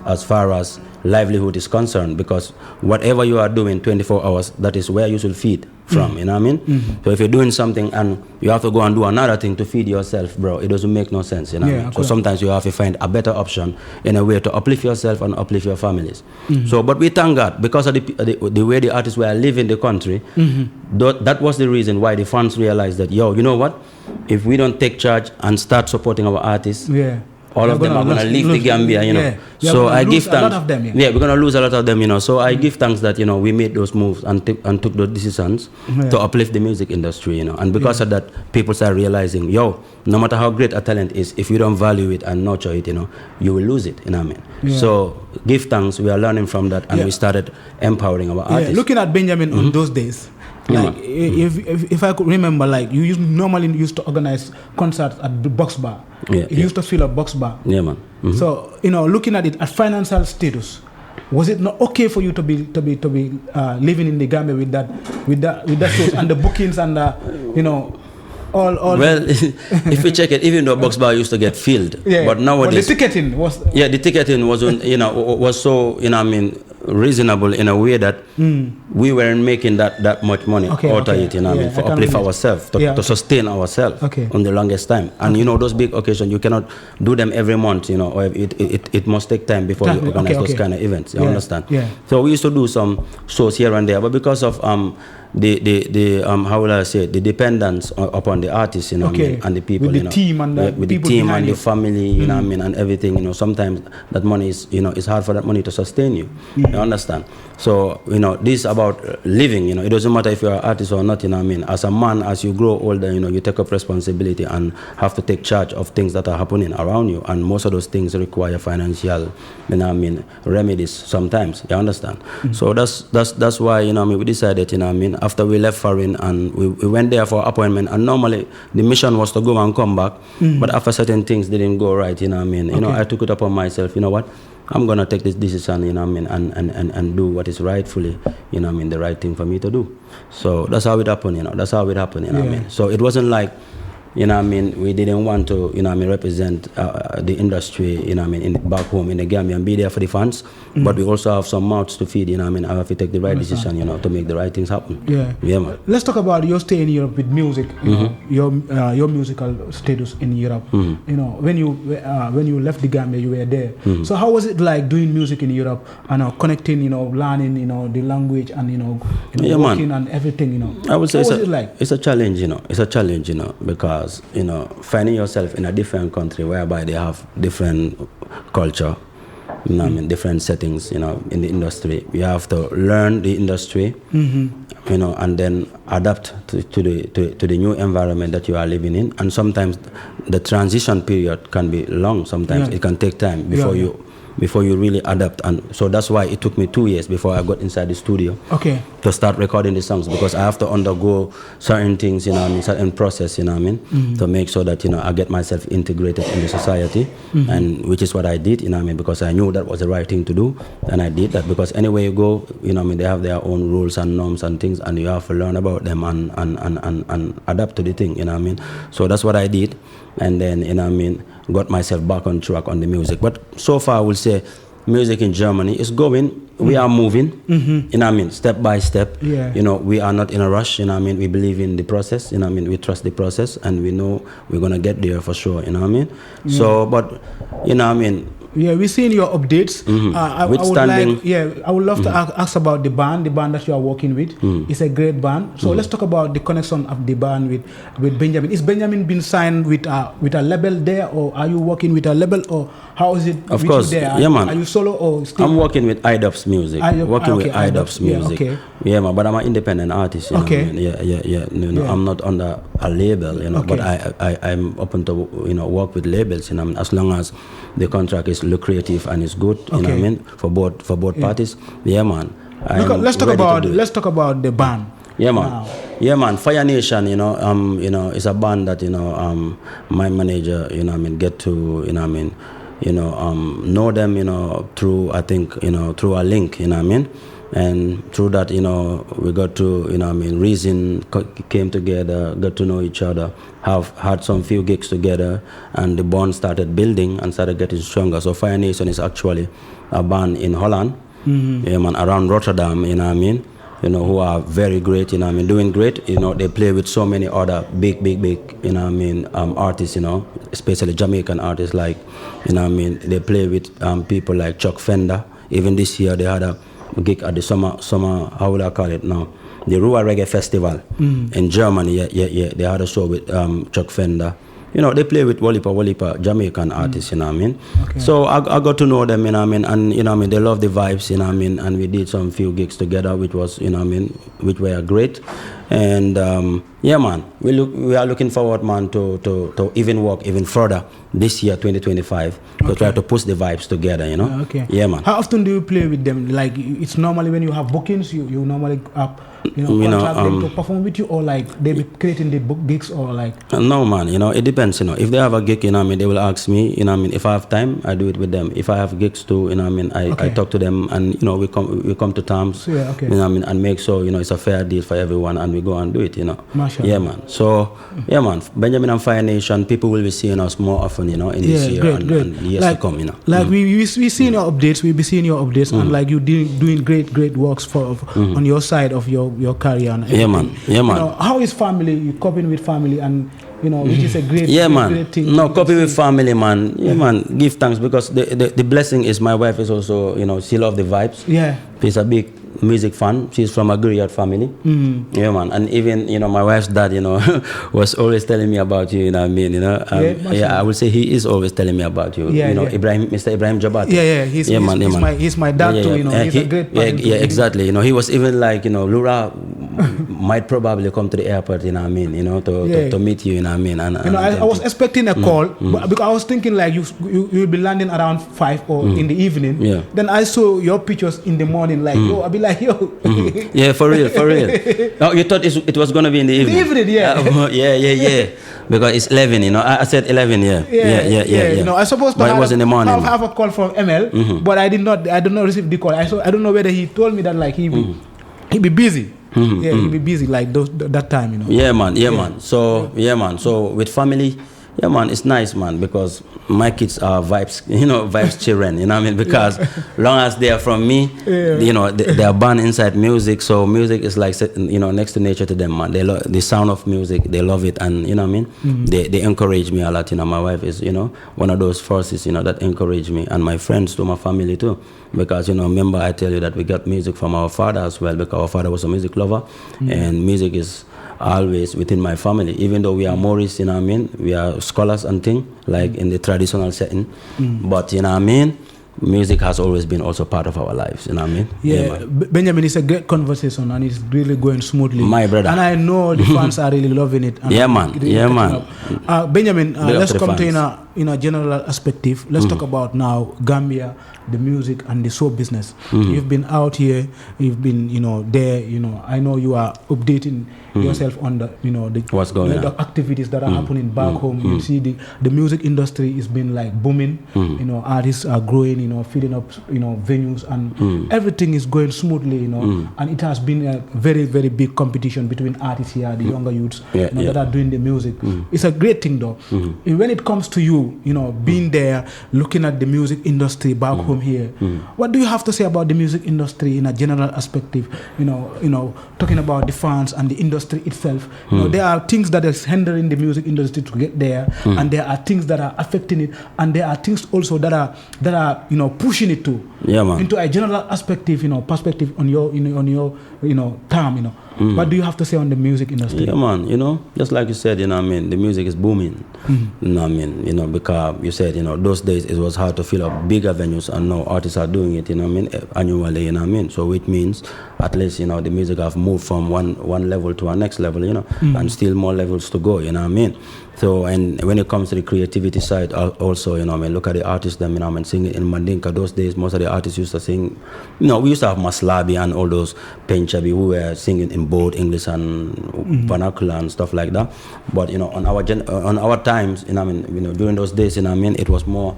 as far as livelihood is concerned, because whatever you are doing 24 hours, that is where you should feed from, you know what I mean? So if you're doing something and you have to go and do another thing to feed yourself, bro, it doesn't make no sense, you know what I mean? So sometimes you have to find a better option in a way to uplift yourself and uplift your families. So, but we thank God, because of the way the artists were living the country, that was the reason why the fans realized that, yo, you know what? If we don't take charge and start supporting our artists, all of them are going to leave the Gambia, you know. So I give thanks. A lot of them, we're going to lose a lot of them, you know. So I give thanks that, you know, we made those moves and took those decisions to uplift the music industry, you know. And because of that, people start realizing, yo, no matter how great a talent is, if you don't value it and nurture it, you know, you will lose it, you know what I mean? So give thanks. We are learning from that, and we started empowering our artists. Looking at Benjahmin on those days, like if I could remember, like you normally used to organize concerts at the Box Bar. It used to fill a Box Bar. Yeah, man. So, you know, looking at it at financial status, was it not okay for you to be living in the Gambia with that shows and the bookings and the, you know, all well, if you check it, even though Box Bar used to get filled, but nowadays the ticketing was the ticketing wasn't, you know, was so, you know, I mean, reasonable in a way that we weren't making that much money out of it, you know, I mean, for uplift ourselves, to sustain ourselves on the longest time. And you know, those big occasions, you cannot do them every month, you know, or it must take time before you organize those kind of events. You understand? So we used to do some shows here and there, but because of the how will I say it, the dependence upon the artists, you know, and the people, with you know, team and the with people the team and the family, you know, what I mean, and everything, you know. Sometimes that money is, you know, it's hard for that money to sustain you. You understand? So, you know, this is about living, you know. It doesn't matter if you're an artist or not, you know what I mean. As a man, as you grow older, you know, you take up responsibility and have to take charge of things that are happening around you, and most of those things require financial, you know what I mean, remedies sometimes. You understand? So that's why, you know what I mean, we decided, you know what I mean, after we left foreign and we went there for appointment, and normally the mission was to go and come back, but after certain things didn't go right, you know what I mean. You know, I took it upon myself, you know what, I'm gonna take this decision, you know what I mean, and do what is rightfully, you know what I mean, the right thing for me to do. So that's how it happened, you know. That's how it happened, you know what I mean. So it wasn't like, you know what I mean, we didn't want to, you know what I mean, represent the industry, you know what I mean, back home in the Gambia and be there for the fans, but we also have some mouths to feed, you know what I mean. I have to take the right decision, you know, to make the right things happen. Yeah, man. Let's talk about your stay in Europe with music, you know, your musical status in Europe. You know, when you left the Gambia, you were there. So how was it like doing music in Europe and connecting, you know, learning, you know, the language and, you know working and everything, you know? I would say it's a challenge, you know. It's a challenge, you know, because, you know, finding yourself in a different country whereby they have different culture, you know, I mean, different settings, you know, in the industry. You have to learn the industry, you know, and then adapt to the new environment that you are living in. And sometimes the transition period can be long. Sometimes it can take time before you really adapt. And so that's why it took me 2 years before I got inside the studio to start recording the songs, because I have to undergo certain things, you know what I mean, certain process, you know what I mean, to make sure that, you know, I get myself integrated in the society, and which is what I did, you know what I mean, because I knew that was the right thing to do, and I did that, because anywhere you go, you know what I mean, they have their own rules and norms and things, and you have to learn about them and adapt to the thing, you know what I mean. So that's what I did, and then, you know what I mean, got myself back on track on the music. But so far I will say music in Germany is going, we are moving, you know what I mean, step by step. You know, we are not in a rush, you know what I mean, we believe in the process, you know what I mean, we trust the process, and we know we're gonna get there for sure, you know what I mean. So, but, you know what I mean, we've seen your updates. I would love to ask about the band that you are working with. It's a great band. So let's talk about the connection of the band with Benjahmin. Is Benjahmin been signed with a label there, or are you working with a label, or how is it? Of course, there? man. Are you solo or still? I'm working with IDOPS Music. With IDOPS Music. Yeah, man. But I'm an independent artist. You know what I mean? No, I'm not under a label, you know. But I'm open to, you know, work with labels, you know, as long as the contract is lucrative and it's good, you know what I mean, for both parties. Yeah, man. Let's talk about the band. Yeah, man. Wow. Yeah, man. Fire Nation, you know, it's a band that, you know, my manager, you know what I mean, get to, you know what I mean, know them, you know, through, I think, you know, through a link, you know what I mean. And through that, you know, we got to, you know what I mean, reason, came together, got to know each other, have had some few gigs together, and the bond started building and started getting stronger. So Fire Nation is actually a band in Holland, yeah, man, around Rotterdam, you know what I mean. you know, who are very great, you know what I mean, doing great. You know, they play with so many other big, you know what I mean, artists, you know, especially Jamaican artists, like, you know what I mean, they play with people like Chuck Fender. Even this year they had a gig at the summer, how would I call it now? The Rua Reggae Festival in Germany. Yeah. They had a show with Chuck Fender. You know, they play with Walipa Jamaican artists, you know what I mean? Okay. So I got to know them, you know what I mean? And, you know what I mean, they love the vibes, you know what I mean? And we did some few gigs together, which was, you know what I mean, which were great. And, yeah, man, we are looking forward, man, to even work even further this year, 2025, to try to push the vibes together, you know? Okay. Yeah, man. How often do you play with them? Like, it's normally when you have bookings, you normally contract them to perform with you, or like they be creating the book gigs, or like? No, man, you know, it depends, you know. If they have a gig, you know what I mean, they will ask me, you know what I mean. If I have time, I do it with them. If I have gigs too, you know what I mean, I talk to them, and, you know, we come to terms, you know what I mean, and make sure, you know, it's a fair deal for everyone, and we go and do it, you know. Mashallah. Yeah, man. So, yeah, man, Benjahmin and Fire Nation, people will be seeing us more often, you know, in this year and years to come, you know. Like we seeing your updates, we be seeing your updates, and like you doing great works on your side of your career. And yeah, man. You know, how is family? You coping with family, and you know, which is a great, great thing. No, copy with family, man. Yeah, man. Give thanks, because the blessing is my wife is also, you know, she loves the vibes. Yeah. She's a big music fan. She's from a Guriat family. Yeah, man. And even, you know, my wife's dad, you know, was always telling me about you, you know what I mean, you know. I would say he is always telling me about you. You know, Mr. Ibrahim Jabati. He's my dad too, you know. He's a great person. Yeah, exactly. You know, he was even like, you know, Lura might probably come to the airport, you know what I mean, you know, to meet you, you know what I mean. And you know, I was expecting a call, but because I was thinking like you'll be landing around 5 or in the evening. Yeah. Then I saw your pictures in the morning, like, yo, I'll be like, yo. Yeah, for real. Oh, you thought it was going to be in the evening? In the evening, yeah. Yeah. Because it's 11, you know. I said 11, yeah. You know, I supposed to it was in the morning. have a call from ML, but I did not receive the call. I don't know whether he told me that like he be busy. He'll be busy like that time, you know. Yeah, man. So So with family, yeah, man, it's nice, man, because my kids are vibes, you know, vibes children, you know what I mean? Because long as they are from me, you know, they are born inside music, so music is like, you know, next to nature to them, man. They love the sound of music, they love it, and you know what I mean? They encourage me a lot, you know. My wife is, you know, one of those forces, you know, that encourage me, and my friends too, my family too, because, you know, remember I tell you that we got music from our father as well, because our father was a music lover, and music is always within my family, even though we are Maoris, you know what I mean, we are scholars and things, like in the traditional setting, but you know what I mean, music has always been also part of our lives, you know what I mean? Yeah, Benjahmin, it's a great conversation and it's really going smoothly. My brother. And I know the fans are really loving it. And man. Benjahmin, let's come to in a general perspective. Let's talk about now Gambia, the music and the show business. You've been out here, you've been, you know, there, you know, I know you are updating yourself on the, you know, the activities that are happening back home. You see the music industry is been like booming, you know, artists are growing, you know, filling up, you know, venues, and everything is going smoothly, you know, and it has been a very, very big competition between artists here, the younger youths, that are doing the music. It's a great thing though. And when it comes to you know, being there, looking at the music industry back home here, what do you have to say about the music industry in a general perspective? You know, talking about the fans and the industry itself. You know, there are things that is hindering the music industry to get there, and there are things that are affecting it, and there are things also that are you know, pushing it to into a general perspective, you know, perspective on your term, you know. What do you have to say on the music industry? Yeah, man, you know, just like you said, you know what I mean, the music is booming. You know what I mean? You know, because you said, you know, those days it was hard to fill up bigger venues, and now artists are doing it, you know what I mean, annually, you know what I mean? So which means at least, you know, the music have moved from one level to a next level, you know, and still more levels to go, you know what I mean? So, and when it comes to the creativity side also, you know, I mean, look at the artists, them, you know, I mean, singing in Mandinka. Those days, most of the artists used to sing, you know, we used to have Maslabi and all those Penchabi who were singing in both English and vernacular and stuff like that. But, you know, on our times, you know, I mean, you know, during those days, you know, I mean, it was more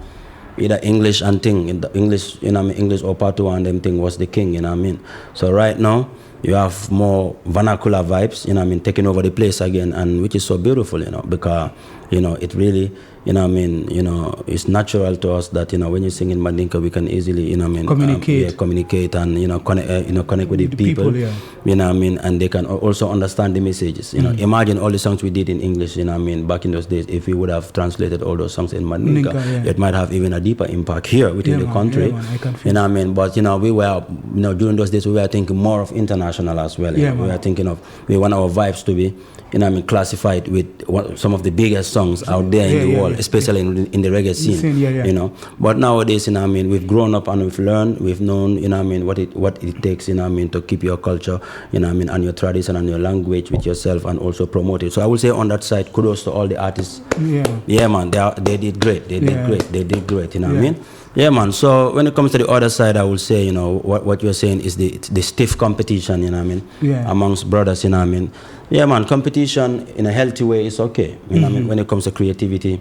either English and thing, in the English, you know, I mean, English or Patois and them thing was the king, you know what I mean? So right now, You have more vernacular vibes, you know what I mean, taking over the place again, and which is so beautiful, you know, because, you know, it really, you know what I mean, you know, it's natural to us that, you know, when you sing in Mandinka, we can easily, you know what I mean, communicate and, you know, connect with the people, yeah. You know what I mean, and they can also understand the messages, you know. Imagine all the songs we did in English, you know what I mean, back in those days, if we would have translated all those songs in Mandinka, it might have even a deeper impact here within the country, you know what I mean, but, you know, we were, you know, during those days, we were thinking more of international as well, we were thinking of, we want our vibes to be, you know what I mean, classified with some of the biggest songs out there in the world, especially in the reggae scene, you know. But nowadays, you know what I mean, we've grown up and we've learned, we've known, you know what I mean, what it takes, you know what I mean, to keep your culture, you know what I mean, and your tradition and your language with yourself and also promote it. So I would say on that side, kudos to all the artists. Yeah, man, they did great. They did great, you know what I mean? Yeah, man. So when it comes to the other side, I would say, you know, what you're saying is the stiff competition, you know what I mean, amongst brothers, you know what I mean. Yeah, man, competition in a healthy way is okay. You know what I mean? When it comes to creativity,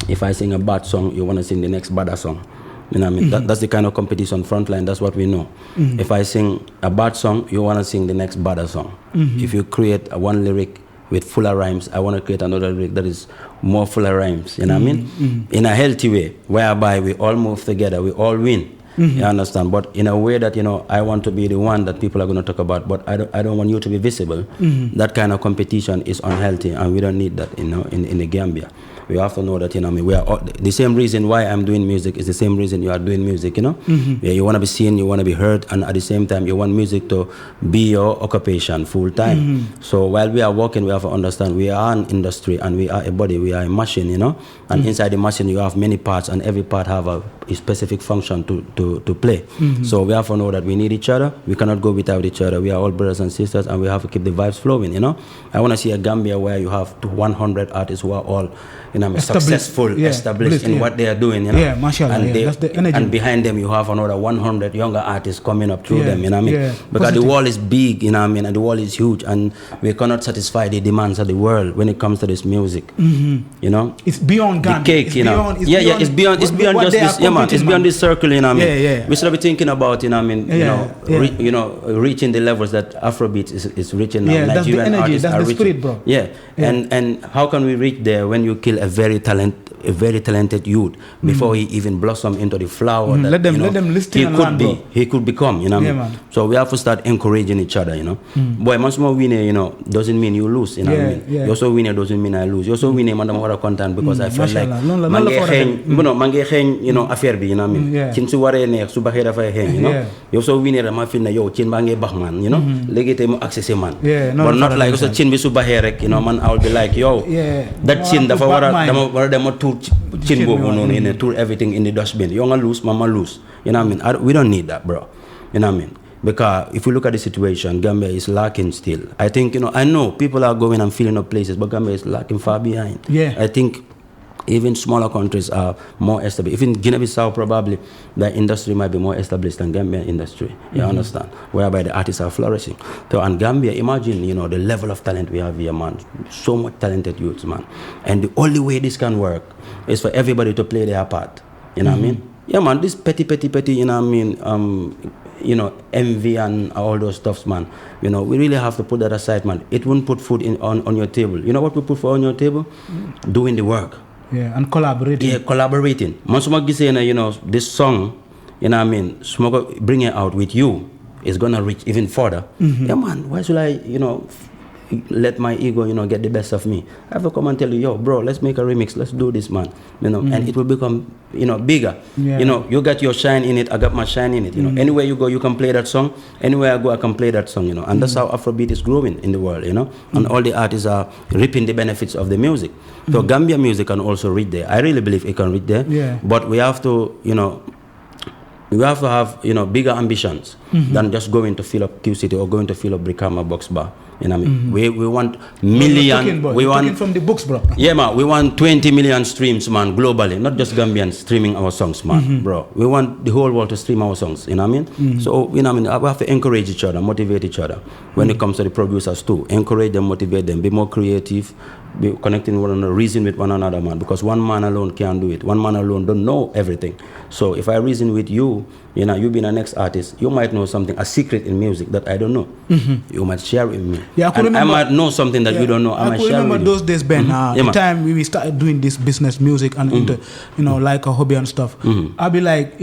if I sing a bad song, you want to sing the next badder song. You know what I mean? That's the kind of competition frontline. That's what we know. If I sing a bad song, you want to sing the next badder song. If you create one lyric with fuller rhymes, I want to create another lyric that is more fuller rhymes. You know what I mean? In a healthy way, whereby we all move together, we all win. You understand? But in a way that, you know, I want to be the one that people are going to talk about, but I don't want you to be visible. That kind of competition is unhealthy, and we don't need that, you know, in the Gambia. We have to know that, you know, I mean, we are all, the same reason why I'm doing music is the same reason you are doing music, you know. Yeah, you want to be seen, you want to be heard, and at the same time, you want music to be your occupation full time. So while we are working, we have to understand we are an industry and we are a body, we are a machine, you know. And inside the machine, you have many parts, and every part have a specific function to play. So we have to know that we need each other. We cannot go without each other. We are all brothers and sisters, and we have to keep the vibes flowing, you know. I want to see a Gambia where you have 100 artists who are all, you know, successful, established in what they are doing, you know. Yeah, mashallah, and that's the energy. And behind them, you have another 100 younger artists coming up through them, you know what I mean? Because positive. The wall is big, you know what I mean, and the wall is huge, and we cannot satisfy the demands of the world when it comes to this music, you know. It's beyond Gambia. The cake, it's you know. It's beyond just this, man. It's beyond this circle, you know what I mean? We should be thinking about, you know what I mean, you know, reaching the levels that Afrobeat is reaching now. That's the energy, that's the spirit, bro. And how can we reach there when you kill a very talented youth before he even blossom into the flower that, let them listen he could become, you know what I mean? So we have to start encouraging each other, you know. Boy, once more winner, you know, doesn't mean you lose, you know what I mean? You're so winner doesn't mean I lose. You're so winner, man, I'm content because I felt like you know, affair bi, you know what I mean? Chin su waré neex su baxé da fay xéñ, you know. You're so winner dama feel na yow chin ba ngay bax man, you know. Légui tay mu accessé man. But not like so chin bi su baxé rek, you know, man I will be like, yo, that chin dafa wara dama tour chin bobu nonu, you know, tour everything in the dustbin. You nga lose, mama lose. You know what I mean? We don't need that, bro. You know what I mean? Because if you look at the situation, Gambia is lacking still. I think, you know, I know people are going and filling up places, but Gambia is lacking far behind. I think even smaller countries are more established. Even Guinea-Bissau probably, the industry might be more established than Gambian industry. You understand? Whereby the artists are flourishing. So, and Gambia, imagine, you know, the level of talent we have here, man. So much talented youths, man. And the only way this can work is for everybody to play their part. You know what I mean? Yeah, man, this petty, you know what I mean, you know, envy and all those stuffs, man. You know, we really have to put that aside, man. It won't put food on your table. You know what we put food on your table? Doing the work. And collaborating. Collaborating. Masuma gisena, you know, this song, you know what I mean, Smoker bring it out with you is gonna reach even further. Yeah, man, why should I, you know, let my ego, you know, get the best of me? I have to come and tell you, yo, bro, let's make a remix, let's do this, man. You know, and it will become, you know, bigger. You know, you got your shine in it, I got my shine in it. You know, anywhere you go, you can play that song. Anywhere I go, I can play that song. You know, and that's how Afrobeat is growing in the world. You know, and all the artists are reaping the benefits of the music. So Gambia music can also reach there. I really believe it can reach there. But we have to, you know, we have to have, you know, bigger ambitions than just going to fill up Q City or going to fill up Brikama Box Bar. You know what I mean? We want million. We want from the books, bro. Yeah, man. We want 20 million streams, man, globally. Not just Gambians streaming our songs, man, bro. We want the whole world to stream our songs. You know what I mean? So, you know what I mean? We have to encourage each other, motivate each other. When it comes to the producers too, encourage them, motivate them, be more creative, be connecting one another, reason with one another, man. Because one man alone can't do it. One man alone don't know everything. So if I reason with you, you know, you being an ex-artist, you might know something, a secret in music that I don't know. You might share with me. Yeah, I might know something that you don't know. I might share with you. Those days, Ben, the time we started doing this business music and into, you know, like a hobby and stuff. I'll be like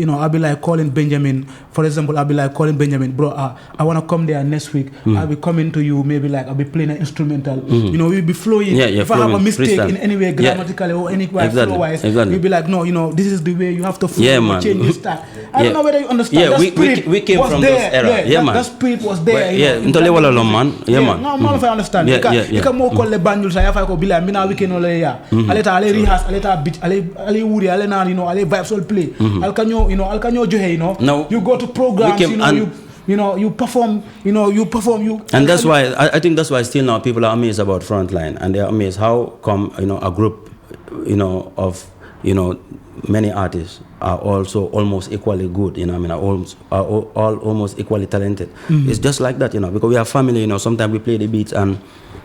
calling Benjahmin. For example, I'll be like calling Benjahmin, bro, I want to come there next week. I'll be coming to you, maybe like I'll be playing an instrumental. You know, we'll be flowing. If I have a mistake in any way, grammatically or any way, flow-wise, we'll be like, no, you know, this is the way you have to flow, change your style. I don't know whether you understand. Yeah, we came from those era. Yeah, man. That spirit was there. Yeah, into level alone, man. Yeah, man. No, man, if I understand. You can more call the band. Say, if I go be like, me now weekend all yeah. Ale rehearse, ale beat, ale woody, ale na, you know, ale vibes all play. Al kanyo, you know, al kanyo johe, you know. No. You go to programs, you know, you perform. And that's why I think that's why still now people are amazed about Frontline, and they're amazed how come, you know, a group, you know, of, you know, many artists are also almost equally good, you know, I mean, are all almost equally talented. It's just like that, you know, because we are family, you know, sometimes we play the beats and,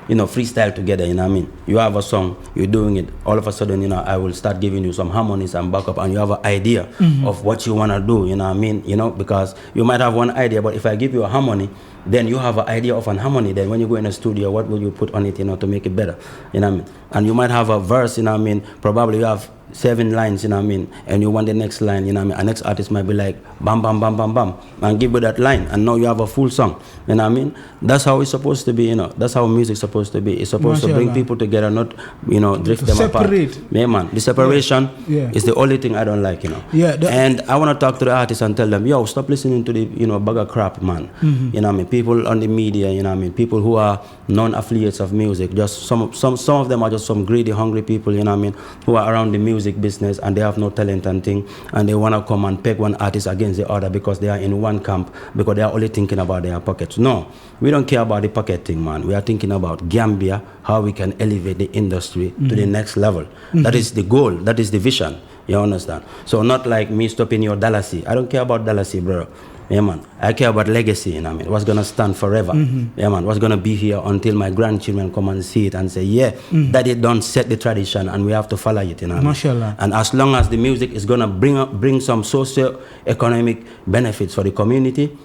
you know, freestyle together, you know what I mean? You have a song, you're doing it, all of a sudden, you know, I will start giving you some harmonies and backup, and you have an idea of what you want to do, you know what I mean? You know, because you might have one idea, but if I give you a harmony, then you have an idea of an harmony. Then when you go in a studio, what will you put on it, you know, to make it better, you know what I mean? And you might have a verse, you know what I mean? Probably you have 7 lines, you know what I mean, and you want the next line, you know what I mean, a next artist might be like bam bam bam bam bam and give you that line, and now you have a full song, you know what I mean? That's how it's supposed to be, you know, that's how music's supposed to be. It's supposed to bring people together, not, you know, drift them apart. Yeah, man, the separation is the only thing I don't like, you know. And I want to talk to the artists and tell them, yo, stop listening to the, you know, bag of crap, man. You know what I mean? People on the media, you know what I mean, people who are non-affiliates of music, just some of them are just some greedy, hungry people, you know what I mean, who are around the music business and they have no talent and thing, and they want to come and peg one artist against the other because they are in one camp, because they are only thinking about their pockets. No, we don't care about the pocket thing, man. We are thinking about Gambia, how we can elevate the industry to the next level. That is the goal, that is the vision, you understand? So not like me stopping your Dallasy. I don't care about Dallasy, bro. Yeah, man. I care about legacy, you know what I mean? What's going to stand forever. Yeah, man. What's going to be here until my grandchildren come and see it and say, yeah, Daddy don't set the tradition and we have to follow it, you know what I mean? And as long as the music is going to bring some socio-economic benefits for the community,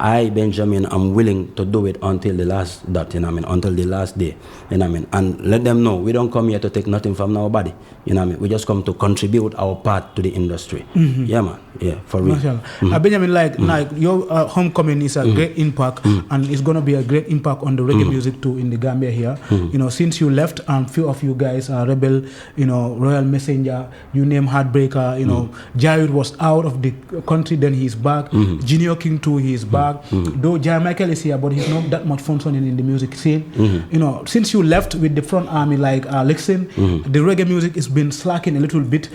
I, Benjahmin, am willing to do it until the last dot, you know what I mean, until the last day, you know what I mean, and let them know we don't come here to take nothing from nobody, you know what I mean, we just come to contribute our part to the industry. Yeah, man, yeah, for real. Benjahmin, like your homecoming is a great impact, and it's going to be a great impact on the reggae music too in the Gambia here. You know, since you left, few of you guys are Rebel, you know, Royal Messenger, you name Heartbreaker, you know, Jared was out of the country, then he's back, Junior King too, he's back. Though Jai Michael is here, but he's not that much functioning in the music scene. You know, since you left with the front army like Lexin, the reggae music has been slacking a little bit.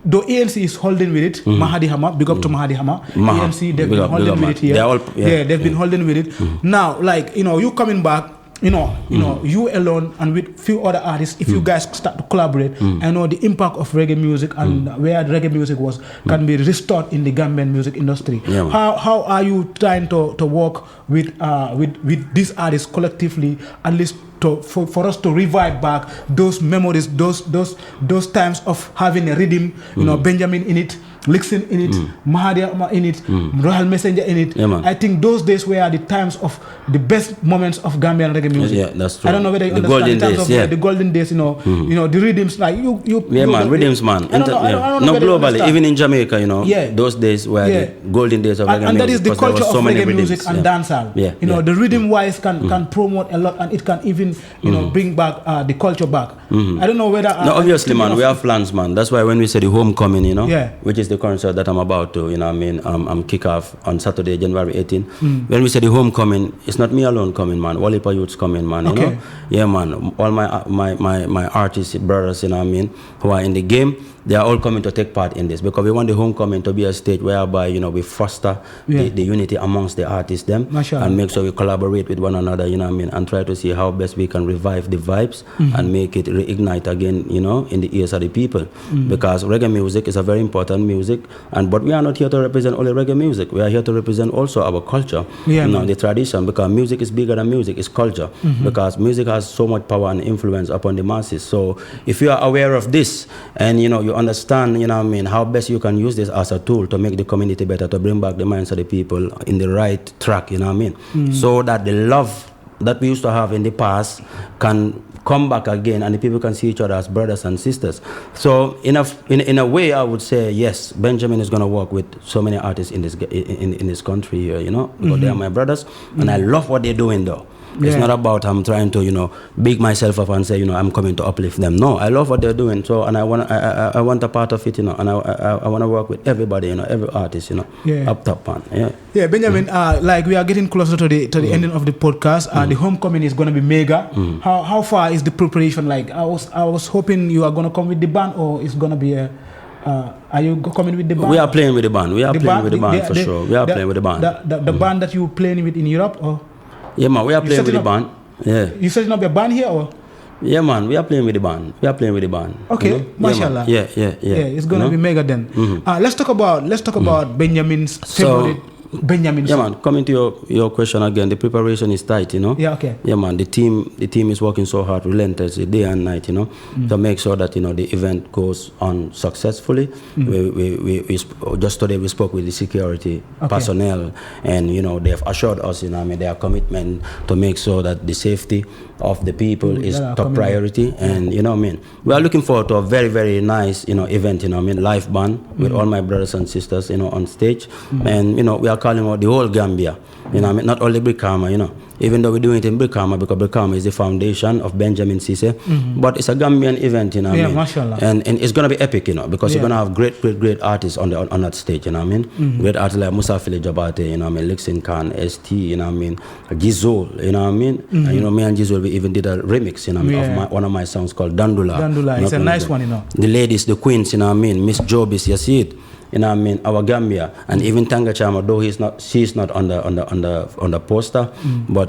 Though ANC is holding with it, Mahadi Hama, big up to Mahadi Hama. ANC, they've been holding with it here. They've been holding with it. Now, like, you know, you coming back, you know, you alone and with few other artists, if you guys start to collaborate, I know the impact of reggae music and where reggae music was can be restored in the Gambian music industry. How are you trying to work with these artists collectively, at least for us to revive back those memories, those times of having a rhythm, you know, Benjahmin in it, Lixin in it, Mahadi in it, Royal Messenger in it. I think those days were the times of the best moments of Gambian reggae music. Yeah, that's true. I don't know whether you understand golden the times days, of the golden days, you know, the rhythms like you. Yeah, man, rhythms, man. I don't know no, globally, even in Jamaica, you know, those days were the golden days of reggae music. And that is the culture of reggae music and dancehall. You know, the rhythm wise can promote a lot, and it can even, you know, bring back the culture back. I don't know whether. No, obviously, man, we have plans, man. That's why when we say the homecoming, you know, which is the concert that I'm about to, you know what I mean, I'm kick off on Saturday, January 18. When we say the homecoming, it's not me alone coming, man. Walipa Youth's coming, man, you know. Yeah, man. All my artists, brothers, you know what I mean, who are in the game, they are all coming to take part in this, because we want the homecoming to be a stage whereby, you know, we foster the unity amongst the artists them, and make sure we collaborate with one another, you know what I mean, and try to see how best we can revive the vibes and make it reignite again, you know, in the ears of the people. Because reggae music is a very important music music, but we are not here to represent only reggae music. We are here to represent also our culture, the tradition, because music is bigger than music, it's culture, because music has so much power and influence upon the masses. So if you are aware of this, and you understand, how best you can use this as a tool to make the community better, to bring back the minds of the people in the right track, so that the love that we used to have in the past can come back again, and the people can see each other as brothers and sisters. So in a way, I would say yes, Benjahmin is going to work with so many artists in this country here, because they are my brothers, and I love what they're doing though. It's not about I'm trying to big myself up and say I'm coming to uplift them. No, I love what they're doing. So, and I want a part of it, and I want to work with everybody, every artist, up top, man. Yeah, Benjahmin. Like we are getting closer to the ending of the podcast. The homecoming is going to be mega. How far is the preparation? Like I was hoping you are going to come with the band, or it's going to be a. Are you coming with the band? We are playing with the band. We are playing with the band for sure. We are playing with the band. The band that you playing with in Europe, or? Yeah, man, we are playing with the band. Yeah. You setting up a band here, or? Yeah, man, we are playing with the band. Okay, mashallah. Yeah. It's gonna be mega then. Let's talk about Benjahmin's favorite. Benjahmin. Yeah, man. Coming to your question again, the preparation is tight, Yeah, okay. Yeah, man. The team is working so hard, relentlessly, day and night, to make sure that the event goes on successfully. We just today we spoke with the security personnel, and they have assured us, their commitment to make sure that the safety of the people is top priority, and we are looking forward to a very, very nice event, live band with all my brothers and sisters, on stage, and we are calling out the whole Gambia, not only Brikama, even though we're doing it in Brikama, because Brikama is the foundation of Benjahmin Cisse, but it's a Gambian event, mashallah. And it's going to be epic, because you're going to have great artists on that stage, great artists like Musa Fili Jabate, Lixin Khan, ST, Gizol, and me and Gizol, we even did a remix, of one of my songs called Dandula. It's a nice one, The ladies, the queens, Miss Jobis, you see it. Our Gambia, and even Tanga Chama, though she's not on the poster, but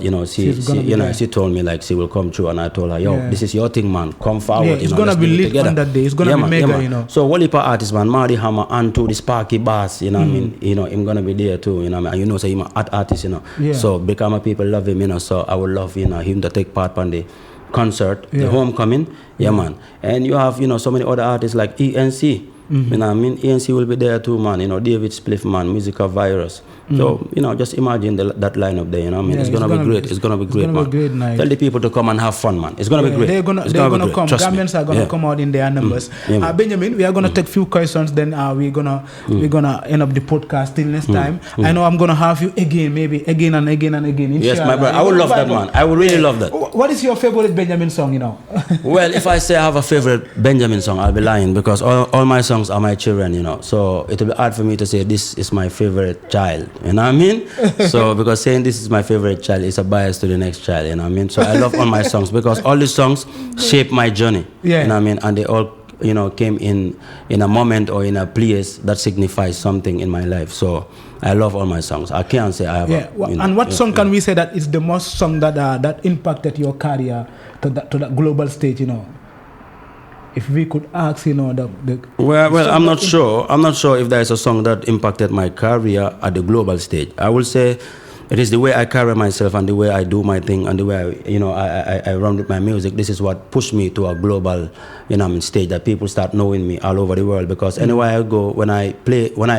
she told me like she will come through, and I told her, this is your thing, man, come forward. Yeah, it's gonna be lit on that day. It's gonna be mega, So Walipa artist, man, Mardi Hammer, Antu, the Sparky Bass, I'm gonna be there too, and so he's an art artist, So Brikama people love him, so I would love him to take part on the concert, the homecoming, man. And you have so many other artists like ENC. ENC will be there too, man. David Spliff, man, Musical Virus. So, just imagine that lineup there, it's gonna be great. It's gonna be great, man. Tell the people to come and have fun, man. It's gonna be great. They're gonna come. Gambians are gonna come out in their numbers. Benjahmin, we are gonna take few questions. Then we're gonna end up the podcast till next time. I know I'm gonna have you again, maybe again and again and again. Yes, my brother. I would love that, man. I would really love that. What is your favorite Benjahmin song? Well, if I say I have a favorite Benjahmin song, I'll be lying, because all my songs are my children. So it will be hard for me to say this is my favorite child. You know what I mean? So because saying this is my favorite child is a bias to the next child. You know what I mean? So I love all my songs, because all these songs shape my journey. You know what I mean? And they all came in a moment or in a place that signifies something in my life. So I love all my songs. I can't say I have. And what song can we say that is the most song that impacted your career to that global stage? If we could ask, well, I'm not sure. I'm not sure if there is a song that impacted my career at the global stage. I will say it is the way I carry myself and the way I do my thing and the way I run with my music. This is what pushed me to a global, stage, that people start knowing me all over the world. Because anywhere I go, when I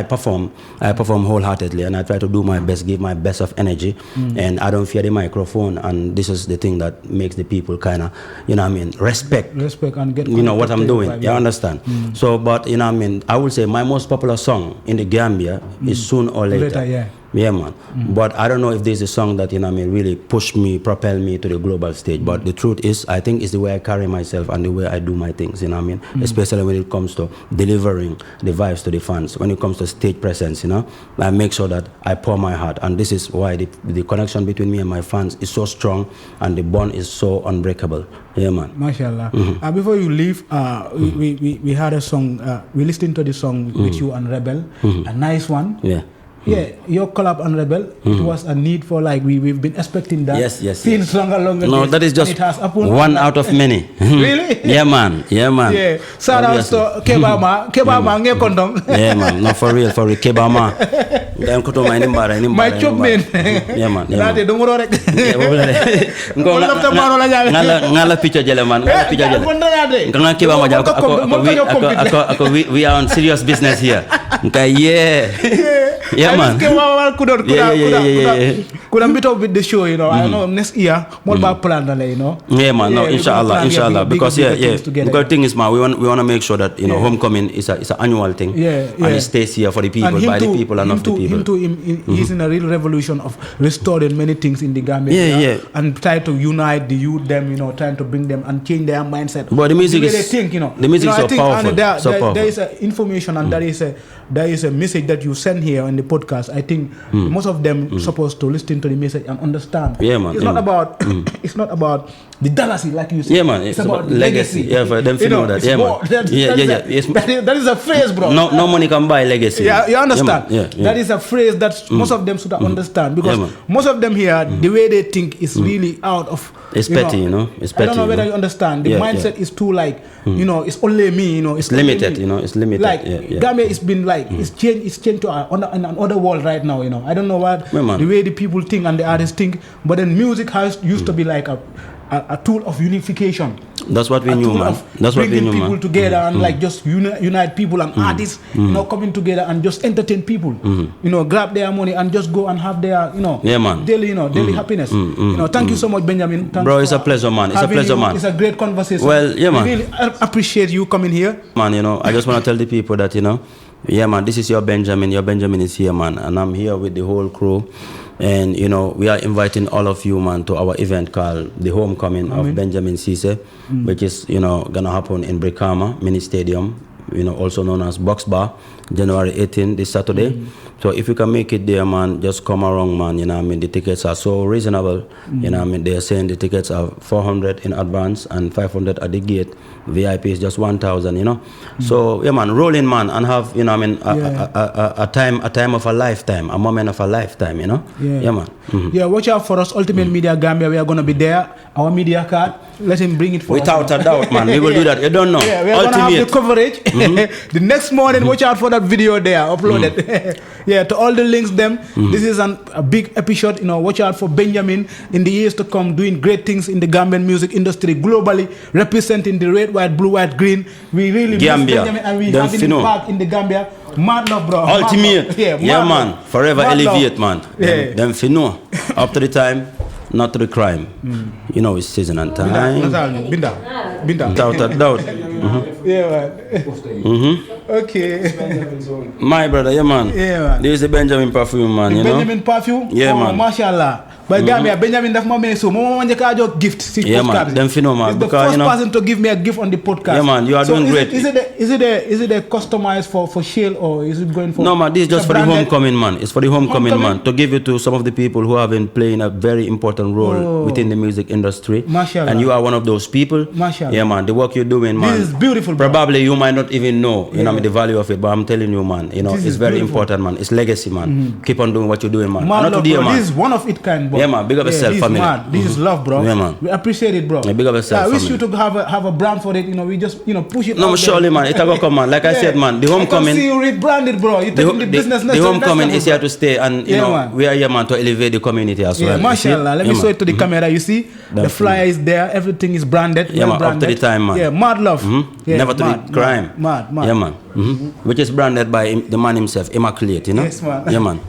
perform wholeheartedly, and I try to do my best, give my best of energy, and I don't fear the microphone. And this is the thing that makes the people kind of, respect and get what I'm doing. You understand? So, but I would say my most popular song in the Gambia is Soon or Later. Yeah, man. But I don't know if there's a song that, really pushed me, propel me to the global stage. But the truth is, I think it's the way I carry myself and the way I do my things, especially when it comes to delivering the vibes to the fans. When it comes to stage presence, I make sure that I pour my heart. And this is why the connection between me and my fans is so strong, and the bond is so unbreakable. Yeah, man. Mashallah. Before you leave, we had a song, we listened to the song with you and Rebel, a nice one. Yeah. your collab and Rebel, it was a need for like we've been expecting that. Yes. Since longer. No, that is just it has happened. One out of many. Really? Yeah, man. Yeah. Shout out to Kebama nge kondong. Yeah, man. No, for real. Kebama. My chop man. Yeah, man. Nade dumuro rek. Ngala picture jele man. Ngala Kebama we are on serious business here. Yeah, man. Could have meet up with the show, you know. I know next year, more about plan, you know. Yeah, man. No, inshallah. Because because thing is, man, we want to make sure that homecoming is an annual thing. And it stays here for the people, by the people, and of the people. He's in a real revolution of restoring many things in the Gambia. And try to unite the youth, them, you know, trying to bring them and change their mindset. But the music the is way they think, you know. The music is so powerful. There is information and there is a message that you send here on the podcast. I think most of them supposed to listen to the message and understand. Yeah, man. It's not about it's not about the legacy, like you said. Yeah, man. It's about legacy. Yeah, for them to know that. Yeah, man. That is a phrase, bro. No money can buy legacy. Yeah, you understand? Yeah. That is a phrase that most of them should understand, because most of them here, the way they think is really out of. It's petty, you know. It's petty. I don't know whether you understand. The mindset is too like, you know, it's only me, you know. It's limited, you know. It's limited. Like Gambia, it's been like it's changed to another world right now, you know. I don't know what the way the people think and the artists think, but then music used to be like a tool of unification. That's what we knew, man. That's what we knew, man. Bringing people together and like just unite people and artists, you know, coming together and just entertain people. You know, grab their money and just go and have their, you know, daily happiness. You know, thank you so much, Benjamin. Bro, it's a pleasure, man. It's a pleasure, man. It's a great conversation. Well, yeah, man. We really appreciate you coming here. Man, you know, I just want to tell the people that, you know, yeah, man, this is your Benjamin. Your Benjamin is here, man. And I'm here with the whole crew. And, you know, we are inviting all of you, man, to our event called The Homecoming of Benjamin Cisse, which is, you know, going to happen in Brikama Mini Stadium, you know, also known as Box Bar, January 18, this Saturday. So if you can make it there, man, just come around, man. You know what I mean? The tickets are so reasonable. You know what I mean? They are saying the tickets are 400 in advance and 500 at the gate. VIP is just 1,000, you know. So, yeah, man, roll in, man, and have, you know what I mean, a time of a lifetime, a moment of a lifetime, you know. Yeah, man. Yeah, watch out for us, Ultimate Media Gambia. We are going to be there. Our media card, let him bring it for Without a doubt, man. We will do that. You don't know. Yeah, we are going to have the coverage. The next morning, watch out for that video there, uploaded. Yeah, to all the links, them. This is a big episode. You know, watch out for Benjamin in the years to come, doing great things in the Gambian music industry globally, representing the red, white, blue, white, green. We really Gambia. miss Benjamin, and we have him back in the Gambia. Mad love, bro. Ultimate. Yeah, man. Forever elevate, man. Yeah. Them fino. Up to the time, not to the crime. You know, it's season and time. Binda. Without a doubt. Yeah, man. Okay. My brother, yeah, man. This is the Benjamin perfume, man. You know? Benjamin perfume? Yeah, man. Mashallah. But Gambia, Benjamin, that's my man. So, Mama gift. Yeah, man. Them fino, man. He's the first person to give me a gift on the podcast. Yeah, man. You are doing great. Is it a customized for shale, or is it going for? No, man. This is just for the homecoming, man. It's for the homecoming, man. To give it to some of the people who have been playing a very important role within the music industry. Mashallah. And you are one of those people. Mashallah. Yeah, man. The work you're doing, man. This is beautiful, bro. Probably you might not even know, you know, the value of it, but I'm telling you, man, you know, it's very important, man. It's legacy, man. Keep on doing what you're doing, man. Love, today, man. This is one of its kind, bro. Yeah, man. Big up yourself, family. This is love, bro. Yeah, man. We appreciate it, bro. Yeah, big up yourself, I wish you to have a brand for it. You know, we just, you know, push it. No, surely, man. It's going to come, man. Like I said, man, the homecoming. I can see you rebranded, bro. You're taking the business next. The homecoming is here to stay, and you know, we are here, man, to elevate the community as well. Mashallah. Let me show it to the camera. You see, the flyer is there. Everything is branded. Yeah, man. Up to the time, man. Yeah, mad love. Never to the crime. Mad. Yeah, man. Which is branded by the man himself, Immaculate, you know. Yes, man. Yeah, man.